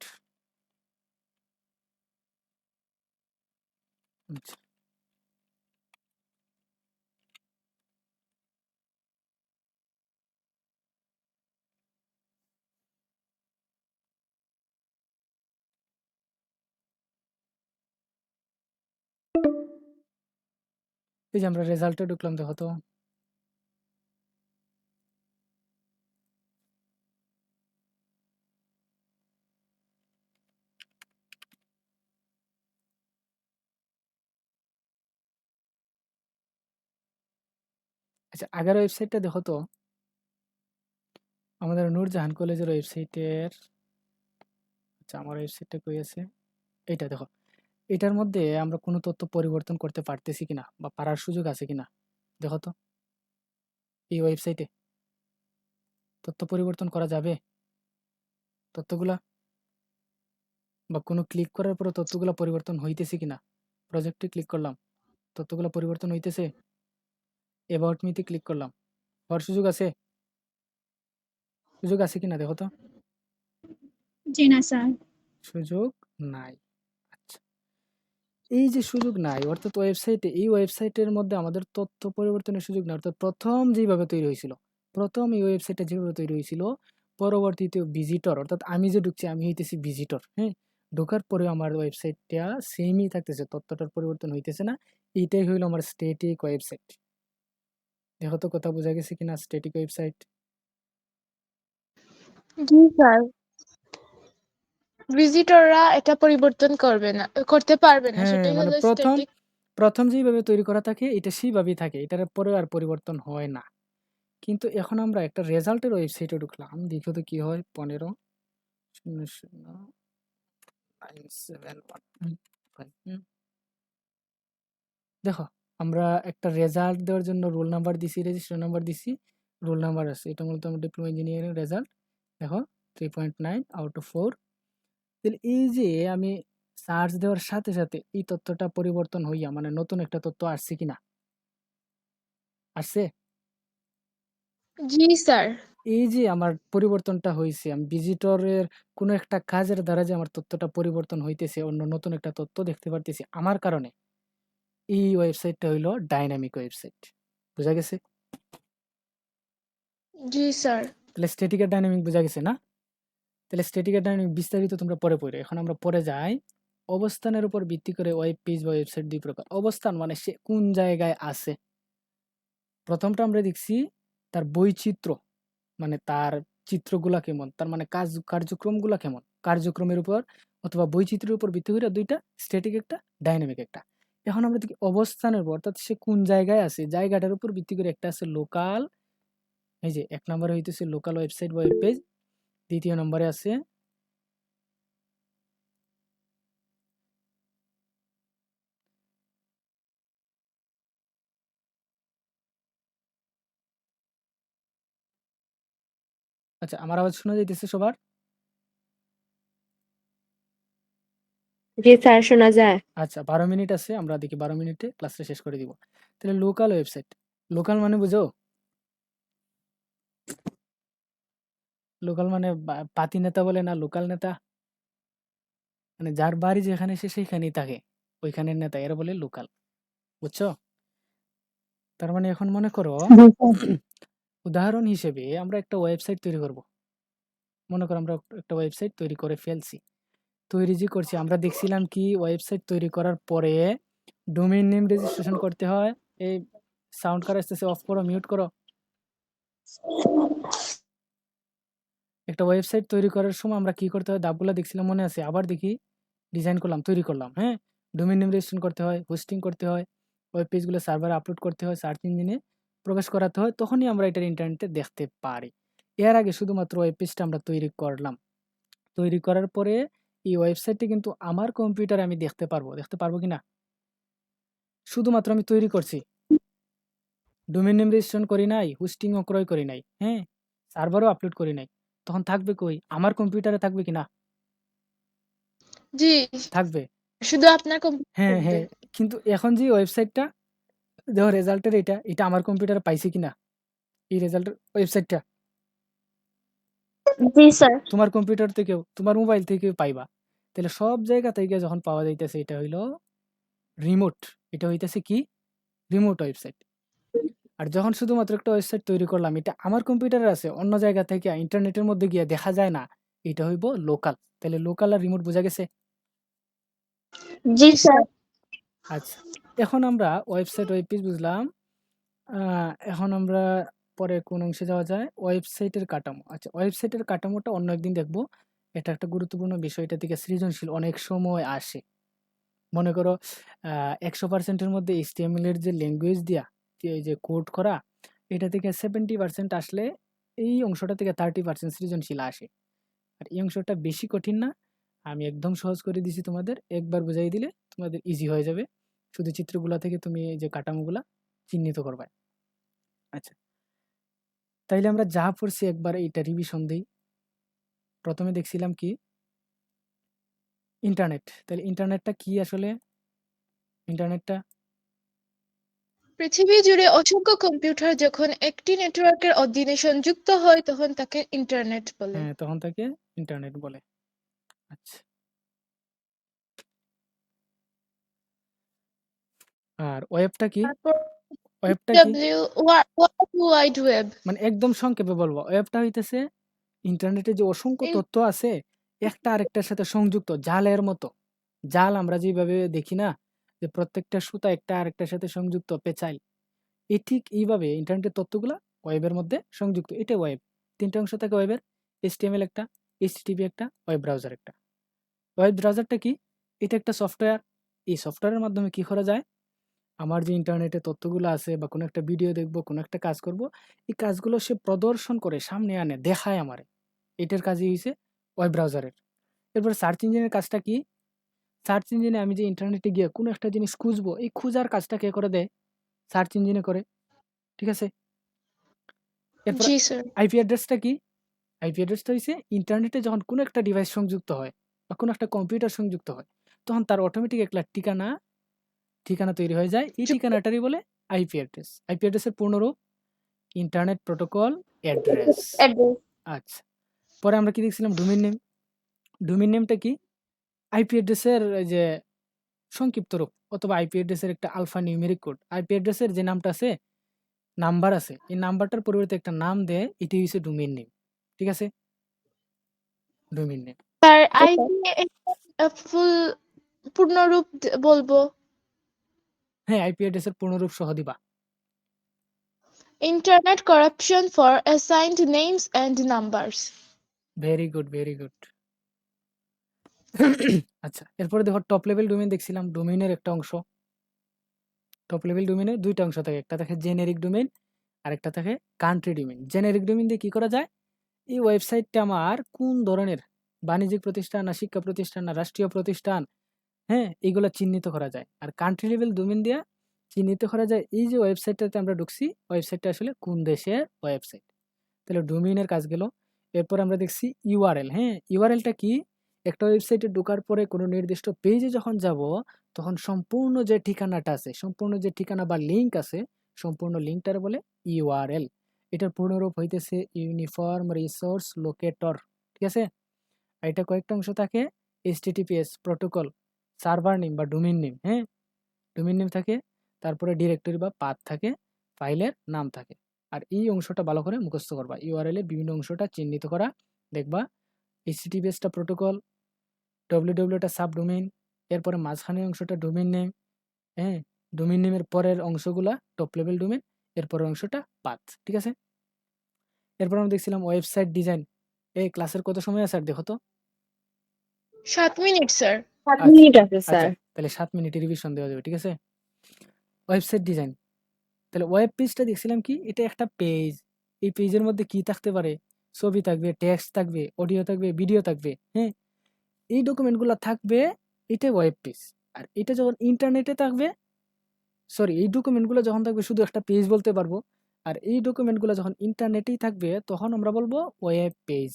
আচ্ছা, এই যে আমরা রেজাল্টে ঢুকলাম, দেখো তো আচ্ছা, আগের ওয়েবসাইটটা দেখো তো, আমাদের নূরজাহান কলেজের ওয়েবসাইটের, আচ্ছা আমার ওয়েবসাইটটা কই আছে, এইটা দেখো। এটার মধ্যে আমরা কোনো তথ্য পরিবর্তন করতে পারতেছি কিনা বা পারার সুযোগ আছে কিনা দেখো তো। এই ওয়েবসাইটে তথ্য পরিবর্তন করা যাবে? তথ্যগুলা বা কোনো ক্লিক করার পরে তথ্যগুলা পরিবর্তন হইতেছে কিনা? প্রজেক্টে ক্লিক করলাম, তথ্যগুলা পরিবর্তন হইতেছে। অ্যাবাউট মিতে ক্লিক করলাম, হওয়ার সুযোগ আছে? সুযোগ আছে কিনা দেখো তো। জি না স্যার। সুযোগ নাই। আচ্ছা, এই যে সুযোগ নাই অর্থাৎ এই ওয়েবসাইটের মধ্যে আমাদের তথ্য পরিবর্তনের সুযোগ নাই, অর্থাৎ প্রথম যেভাবে তৈরি হয়েছিল, প্রথম এই ওয়েবসাইটটা যেভাবে তৈরি হয়েছিল, পরবর্তীতে ভিজিটর অর্থাৎ আমি যে ঢুকছি আমি হইতেছি ভিজিটর, হ্যাঁ, ঢোকার পরে আমার ওয়েবসাইটটা সেমই থাকতেছে, তথ্যটার পরিবর্তন হইতেছে না। এইটাই হইলো আমার স্ট্যাটিক ওয়েবসাইট। দেখো তো কথা বোঝা গেছে কিনা স্ট্যাটিক ওয়েবসাইট? জি স্যার। ভিজিটররা এটা পরিবর্তন করতে পারবে না, হ্যাঁ, সেটাই মানে হলো প্রথম স্ট্যাটিক। প্রথম যেভাবে তৈরি করা থাকে এটা সেইভাবেই থাকে, এটার পরে আর পরিবর্তন হয় না। কিন্তু এখন আমরা একটা রেজাল্টের ওয়েবসাইটে ঢুকলাম, দেখো তো কি হয়। 15 00971 দেখো, আমরা একটা রেজাল্ট দেওয়ার জন্য রোল নাম্বার দিছি, রেজিস্ট্রেশন নাম্বার দিছি, রোল নাম্বার আছে। এটা মূলত আমার ডিপ্লোমা ইঞ্জিনিয়ারিং রেজাল্ট। দেখো 3.9 আউট অফ 4। তাহলে এই যে আমি সার্চ দেওয়ার সাথে সাথে এই তথ্যটা পরিবর্তন হইয়া মানে নতুন একটা তথ্য আসছে কিনা? আসছে? জি স্যার। এই যে আমার পরিবর্তনটা হইছে, আমি ভিজিটরের কোনো একটা কাজের দ্বারা যে আমার তথ্যটা পরিবর্তন হইতেছে, অন্য নতুন একটা তথ্য দেখতে পারতেছি আমার কারণে, এই ওয়েবসাইটটা হইলো ডাইনামিক ওয়েবসাইট। বুঝা গেছে? জি স্যার। তাহলে স্ট্যাটিক আর ডাইনামিক বুঝা গেছে না? তাহলে স্ট্যাটিক আর ডাইনামিক বিস্তারিত তোমরা পরে পড়ো। এখন আমরা পরে যাই, অবস্থানের উপর ভিত্তি করে ওয়েব পেজ বা ওয়েবসাইট ২ প্রকার। অবস্থান মানে সে কোন জায়গায় আছে। প্রথমটা আমরা দেখছি তার বৈচিত্র্য, মানে তার চিত্রগুলা কেমন, তার মানে কার্যক্রমগুলা কেমন, কার্যক্রমের উপর অথবা বৈচিত্র্যের উপর ভিত্তি করে দুইটা, স্ট্যাটিক একটা, ডাইনামিক একটা। এখন আমরা দেখি অবস্থানের উপর, অর্থাৎ সে কোন জায়গায় আছে, জায়গাটার উপর ভিত্তি করে একটা আছে লোকাল, এই যে ১ নম্বরে হইতেছে লোকাল ওয়েবসাইট বা ওয়েব পেজ, দ্বিতীয় নম্বরে আছে আচ্ছা, আমার আওয়াজ শোনা যাইতেছে সবার? জি স্যার, শোনা যায়। আচ্ছা, ১২ মিনিট আছে, আমরা দেখি ১২ মিনিটে ক্লাসটা শেষ করে দিব। তাহলে লোকাল ওয়েবসাইট, লোকাল মানে বুঝো? লোকাল মানে পাতি নেতা বলে না, লোকাল নেতা মানে যার বাড়ি যেখানে সে সেইখানেই থাকে, ওইখানের নেতা, এরা বলে লোকাল। বুঝছো? তার মানে এখন মনে করো জি স্যার। উদাহরণ হিসেবে আমরা একটা ওয়েবসাইট তৈরি করব। মনে করো আমরা একটা ওয়েবসাইট তৈরি করে ফেলছি। তৈরি যে করছি আমরা দেখছিলাম কি ওয়েবসাইট তৈরি করার পরে ডোমেইন নেম রেজিস্ট্রেশন করতে হয়। এই সাউন্ড কার আসতেছে, অফ করো, মিউট করো। একটা ওয়েবসাইট তৈরি করার সময় আমরা কি করতে হয় ধাপগুলো দেখছিলাম, মনে আছে? আবার দেখি, ডিজাইন করলাম, তৈরি করলাম, হ্যাঁ, ডোমেইন নেম রেজিস্ট্রেশন করতে হয়, হোস্টিং করতে হয়, ওয়েব পেজগুলো সার্ভারে আপলোড করতে হয়, সার্চ ইঞ্জিনে প্রবেশ করাতে হয়, তখনই আমরা এটার ইন্টারনেটে দেখতে পারি। এর আগে শুধুমাত্র ওয়েব পেজটা আমরা তৈরি করলাম, তৈরি করার পরে এই ওয়েবসাইটটি কিন্তু আমার কম্পিউটারে আমি দেখতে পারবো কিনা? শুধুমাত্র আমি তৈরি করছি, ডোমেইন নেম রেজিস্ট্রেশন করি নাই, হোস্টিংও ক্রয় করি নাই, হ্যাঁ, সার্ভারও আপলোড করি নাই, তখন থাকবে কই? আমার কম্পিউটারে থাকবে কিনা? জি, থাকবে। শুধু আপনার হ্যাঁ, থাকবে। হ্যাঁ। কিন্তু এখন যে ওয়েবসাইটটা, দেখো রেজাল্টের এটা আমার কম্পিউটারে পাইছে কিনা? এই রেজাল্টের ওয়েবসাইটটা জি স্যার। তোমার কম্পিউটার থেকেও, তোমার মোবাইল থেকেও পাইবা। তাহলে সব জায়গা থেকে যখন পাওয়া যাইতেছে, এটা হইলো রিমোট। এটা হইতেছে কি? Remote website. আর যখন শুধুমাত্র একটা ওয়েবসাইট তৈরি করলাম, এটা আমার কম্পিউটারে আছে, অন্য জায়গা থেকে ইন্টারনেটের মধ্যে গিয়ে দেখা যায় না, এটা হইব লোকাল। তাহলে লোকাল আর রিমোট বোঝা গেছে? জি স্যার। আচ্ছা, এখন আমরা ওয়েবসাইট, ওয়েব পেজ বুঝলাম। এখন আমরা পরে কোন অংশে যাওয়া যায়? ওয়েবসাইটের কাঠামো। আচ্ছা, ওয়েবসাইটের কাঠামোটা অন্য একদিন দেখব। এটা একটা গুরুত্বপূর্ণ বিষয়। এটা থেকে সৃজনশীল অনেক সময় আসে। মনে করো ১০০% এর মধ্যে HTML এর যে ল্যাঙ্গুয়েজ দিয়া এই যে কোড করা, এটা থেকে 70% আসলে এই অংশটা থেকে 30% সৃজনশীল আসে। আর এই অংশটা বেশি কঠিন না। আমি একদম সহজ করে দিছি তোমাদের। একবার বুঝাই দিলে তোমাদের ইজি হয়ে যাবে। শুধু চিত্রগুলা থেকে তুমি এই যে কাঠামোগুলা চিহ্নিত করবা। আচ্ছা, তাইলে আমরা যা পড়ছি একবার এইটা রিভিশন দেই। প্রথমে দেখছিলাম কি? ইন্টারনেট। তাহলে ইন্টারনেটটা কি আসলে? ইন্টারনেটটা পৃথিবী জুড়ে অসংখ্য কম্পিউটার যখন একটি নেটওয়ার্কের অধীনে সংযুক্ত হয় তখন তাকে ইন্টারনেট বলে। হ্যাঁ, তখন তাকে ইন্টারনেট বলে। আচ্ছা, আর ওয়েবটা কি? তারপর ওয়েবটা কি? World web. মানে একদম সংক্ষেপে বলবো। ওয়েবটা হইতেছে ইন্টারনেটে যে অসংখ্য তথ্য আছে, একটা আরেকটার সাথে সংযুক্ত জালের মতো। জাল আমরা যেভাবে দেখি না? যে প্রত্যেকটা সুতা একটা আরেকটার সাথে সংযুক্ত পেঁচাইল। ঠিক এইভাবে ইন্টারনেটের তথ্যগুলা ওয়েবের মধ্যে সংযুক্ত। এটাই ওয়েব। ৩ টা অংশ থাকে ওয়েবের। HTML একটা, HTTP একটা, ওয়েব ব্রাউজার একটা। ওয়েব ব্রাউজারটা কি? এটা একটা সফটওয়্যার। এই সফটওয়্যারের মাধ্যমে কি করা যায়? আমার যে ইন্টারনেটে তথ্যগুলো আছে বা কোনো একটা ভিডিও দেখবো, কোনো একটা কাজ করব, এই কাজগুলো সে প্রদর্শন করে সামনে আনে, দেখায় আমারে। এটার কাজই হইছে ওয়েব ব্রাউজারের। এরপর সার্চ ইঞ্জিনের কাজটা কি? সার্চ ইঞ্জিনে আমি যে ইন্টারনেটে গিয়ে কোনো একটা জিনিস খুঁজবো, এই খোঁজার কাজটা কে করে দেয়? সার্চ ইঞ্জিনে করে। ঠিক আছে? এরপর জি স্যার। আইপি অ্যাড্রেসটা কি? আইপি অ্যাড্রেসটা হইছে ইন্টারনেটে যখন কোনো একটা ডিভাইস সংযুক্ত হয় বা কোনো একটা কম্পিউটার সংযুক্ত হয়, তখন তার অটোমেটিক একটা ঠিকানা তৈরি হয়ে যায়। এই ঠিকানাটারই বলে আইপি অ্যাড্রেস। আইপি অ্যাড্রেসের পূর্ণরূপ ইন্টারনেট প্রোটোকল অ্যাড্রেস। অ্যাড্রেস। আচ্ছা। পরে আমরা কি দেখছিলাম? Domain name. ডোমেইন নেমটা কি? আইপি অ্যাড্রেসের এই যে সংক্ষিপ্ত রূপ অথবা আইপি অ্যাড্রেসের একটা আলফা নিউমেরিক কোড। আইপি অ্যাড্রেসের যে নামটা আছে, নাম্বার আছে। এই নাম্বারটার পরিবর্তে একটা নাম দেয়, এটি হইছে ডোমেইন নেম। ঠিক আছে? Domain name. Sir okay. IP full পূর্ণরূপ বলবো। হ্যাঁ, আইপি অ্যাড্রেসের পূর্ণরূপ সহ দিবা। Internet corporation for assigned names and numbers. Very good, very good. আচ্ছা, এরপরে দেখো টপ লেভেল ডোমেইন দেখছিলাম, ডোমেইনের একটা অংশ। টপ লেভেল ডোমেইনের ২ টা অংশ থাকে। একটা থাকে জেনেরিক ডোমেইন, আরেকটা থাকে কান্ট্রি ডোমেইন। জেনেরিক ডোমেইন দিয়ে কি করা যায়? এই ওয়েবসাইটটা আমার কোন ধরনের বাণিজ্যিক প্রতিষ্ঠান, না শিক্ষা প্রতিষ্ঠান, না রাষ্ট্রীয় প্রতিষ্ঠান, হ্যাঁ? এগুলা চিহ্নিত করা যায়। আর কান্ট্রি লেভেল ডোমেইন দিয়া চিহ্নিত করা যায় এই যে ওয়েবসাইটটাতে আমরা ঢুকছি, ওয়েবসাইটটা আসলে কোন দেশের ওয়েবসাইট। তাহলে ডোমেইনের কাজ গেল। এরপর আমরা দেখছি ইউআরএল, হ্যাঁ? ইউআরএলটা কি? একটা ওয়েবসাইটে ঢোকার পরে কোনো নির্দিষ্ট পেজে যখন যাব, তখন সম্পূর্ণ যে ঠিকানাটা আছে, সম্পূর্ণ যে ঠিকানা বা লিঙ্ক আছে, সম্পূর্ণ লিঙ্কটার বলে ইউআরএল। এটার পূর্ণরূপ হইতেছে ইউনিফর্ম রিসোর্স লোকেটর। ঠিক আছে? আর এটা কয়েকটা অংশ থাকে। HTTPS প্রোটোকল, সার্ভার নেম বা ডোমেইন নেম, হ্যাঁ? ডোমেইন নেম থাকে, তারপরে ডিরেক্টরি বা পাথ থাকে, ফাইলের নাম থাকে। আর এই অংশটা ভালো করে মুখস্থ করবা। ইউআরএল এর বিভিন্ন অংশটা চিহ্নিত করা দেখবা। HTTPS টা প্রোটোকল, www টা সাবডোমেইন, এরপরে মাঝখানের অংশটা ডোমেইন নেম, হ্যাঁ? ডোমেইন নেমের পরের অংশগুলা টপ লেভেল ডোমেইন, এরপরের অংশটা পাথ। ঠিক আছে? এরপর আমরা দেখছিলাম ওয়েবসাইট ডিজাইন। এই ক্লাসের কত সময় আছে আর দেখো তো? 7 মিনিট স্যার। 7 আচ্ছা, মিনিট আছে আচ্ছা। স্যার। তাহলে 7 মিনিটে রিভিশন দেওয়া যাবে। ঠিক আছে? Website design. তাহলে ওয়েব পেজটা দেখছিলাম কি? এটা একটা পেজ। এই পেজের মধ্যে কি থাকতে পারে? ছবি থাকবে, টেক্সট থাকবে, অডিও থাকবে, ভিডিও থাকবে, হ্যাঁ? এই ডকুমেন্টগুলা থাকবে, এটাই ওয়েব পেজ। আর এটা যখন ইন্টারনেটে থাকবে, এই ডকুমেন্টগুলো যখন থাকবে শুধু একটা পেজ বলতে পারবো। আর এই ডকুমেন্টগুলো যখন ইন্টারনেটেই থাকবে, তখন আমরা বলবো ওয়েব পেজ।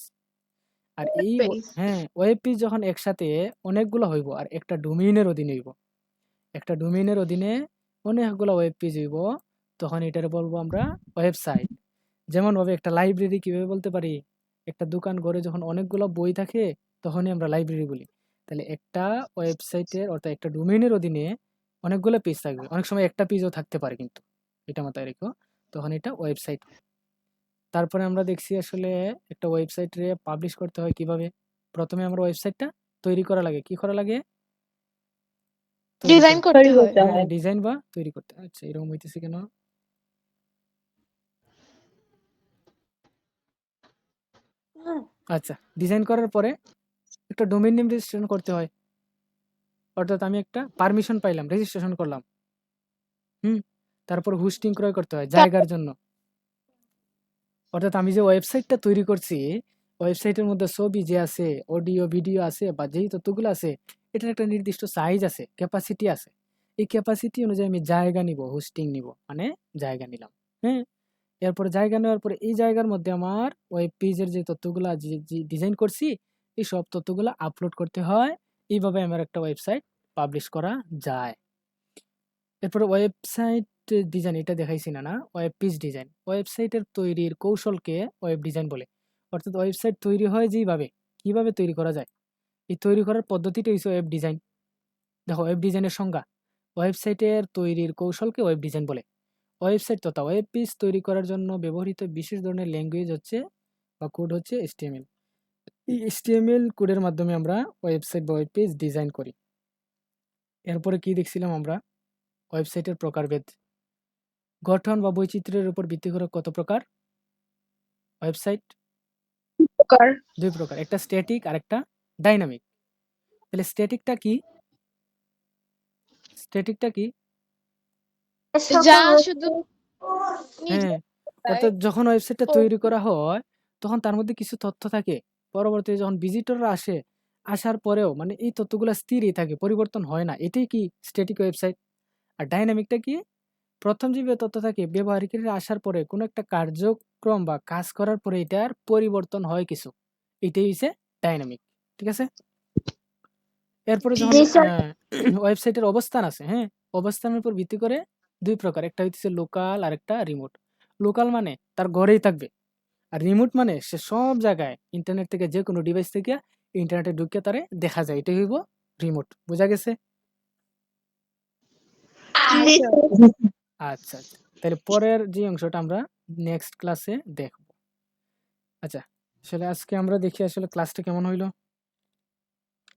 আর এই পেজ। হ্যাঁ, ওয়েব পেজ যখন একসাথে অনেকগুলো হইব আর একটা ডোমেইনের অধীনে হইব। একটা ডোমেইনের অধীনে অনেকগুলো ওয়েব পেজ হইব, তখন এটারে বলবো আমরা ওয়েবসাইট। যেমনভাবে একটা লাইব্রেরি কিভাবে বলতে পারি? একটা দোকান ঘরে যখন অনেকগুলো বই থাকে, তখনই আমরা লাইব্রেরি বলি। তাহলে একটা ওয়েবসাইটের অর্থাৎ একটা ডোমেইনের অধীনে অনেকগুলো পেজ থাকবে। অনেক সময় একটা পেজও থাকতে পারে কিন্তু। এটা মাথায় রেখো। তখন এটা ওয়েবসাইট। তারপরে আমরা দেখছি আসলে একটা ওয়েবসাইটে পাবলিশ করতে হয় কিভাবে? প্রথমে আমরা ওয়েবসাইটটা তৈরি করা লাগে। কি করা লাগে? তৈরি ডিজাইন করা। করতে তৈরি হয়। করতে হ্যাঁ, হয়। ডিজাইন বা তৈরি করতে। আচ্ছা, এরকম হইতেছে কেন? আচ্ছা, ডিজাইন করার পরে একটা ডোমেইন নেম রেজিস্ট্রেশন করতে হয়। অর্থাৎ আমি একটা পারমিশন পাইলাম, রেজিস্ট্রেশন করলাম। হুম? তারপর হোস্টিং ক্রয় করতে হয় জায়গার জন্য। অর্থাৎ আমি যে ওয়েবসাইটটা তৈরি করছি, ওয়েবসাইটের মধ্যে ছবি যে আছে, অডিও, ভিডিও আছে বা যেই তথ্যগুলো আছে, এটার একটা নির্দিষ্ট সাইজ আছে, ক্যাপাসিটি আছে। এই ক্যাপাসিটি অনুযায়ী আমি জায়গা নিব, হোস্টিং নিব। মানে জায়গা নিলাম। হ্যাঁ? এরপরে জায়গা নেওয়ার পরে এই জায়গার মধ্যে আমার ওয়েব পেজের যে তথ্যগুলা যে ডিজাইন করছি, এই সব তথ্যগুলা আপলোড করতে হয়। এইভাবে আমার একটা ওয়েবসাইট পাবলিশ করা যায়। এরপরে ওয়েবসাইট ডিজাইন এটা দেখাইছি না? Web page design. ওয়েবসাইটের তৈরির কৌশলকে ওয়েব ডিজাইন বলে। অর্থাৎ ওয়েবসাইট তৈরি হয় যেইভাবে, কিভাবে তৈরি করা যায়? এই তৈরি করার পদ্ধতিটা হইছে ওয়েব ডিজাইন। দেখো ওয়েব ডিজাইনের সংজ্ঞা। ওয়েবসাইটের তৈরির কৌশলকে ওয়েব ডিজাইন বলে। ওয়েবসাইট তথা ওয়েব পেজ তৈরি করার জন্য ব্যবহৃত বিশেষ ধরনের ল্যাঙ্গুয়েজ হচ্ছে বা কোড হচ্ছে HTML। এই HTML কোডের মাধ্যমে আমরা ওয়েবসাইট বা ওয়েব পেজ ডিজাইন করি। এরপরে কি দেখছিলাম আমরা? ওয়েবসাইটের প্রকারভেদ। গঠন বা বৈচিত্র্যের উপর ভিত্তি করে কত প্রকার ওয়েবসাইট? প্রকার 2 প্রকার, একটা স্ট্যাটিক আর একটা ডাইনামিক। তাহলে স্ট্যাটিকটা কি? স্ট্যাটিকটা কি? যা শুধু নিজে হ্যাঁ, তাই অর্থাৎ যখন ওয়েবসাইটটা ও তৈরি করা হয় তখন তার মধ্যে কিছু তথ্য থাকে। পরবর্তীতে যখন ভিজিটররা আসে, আসার পরেও মানে এই তথ্যগুলা স্থিরই থাকে, পরিবর্তন হয় না। এটাই কি স্ট্যাটিক ওয়েবসাইট। আর ডাইনামিকটা কি? প্রথম যে তথ্য থাকে ব্যবহারকারীরা আসার পরে কোনো একটা কার্যক্রম বা কাজ করার পরে এটার পরিবর্তন হয় কিছু। এটাই হচ্ছে ডাইনামিক। ঠিক আছে? এরপরে যখন জি স্যার ওয়েবসাইটের অবস্থান আছে, হ্যাঁ? অবস্থানের উপর ভিত্তি করে 2 প্রকার। একটা হইতেছে লোকাল আর একটা রিমোট। লোকাল মানে তার ঘরেই থাকবে। আর রিমোট মানে সে সব জায়গায় ইন্টারনেট থেকে যেকোনো ডিভাইস থেকে ইন্টারনেটে ঢুকে তারে দেখা যায়। এটাই হইব রিমোট। বোঝা গেছে? জি জি স্যার স্যার আচ্ছা, আচ্ছা। তাহলে পরের যে অংশটা আমরা নেক্সট ক্লাসে দেখব। আচ্ছা, আসলে আজকে আমরা দেখি আসলে ক্লাসটা কেমন হইলো?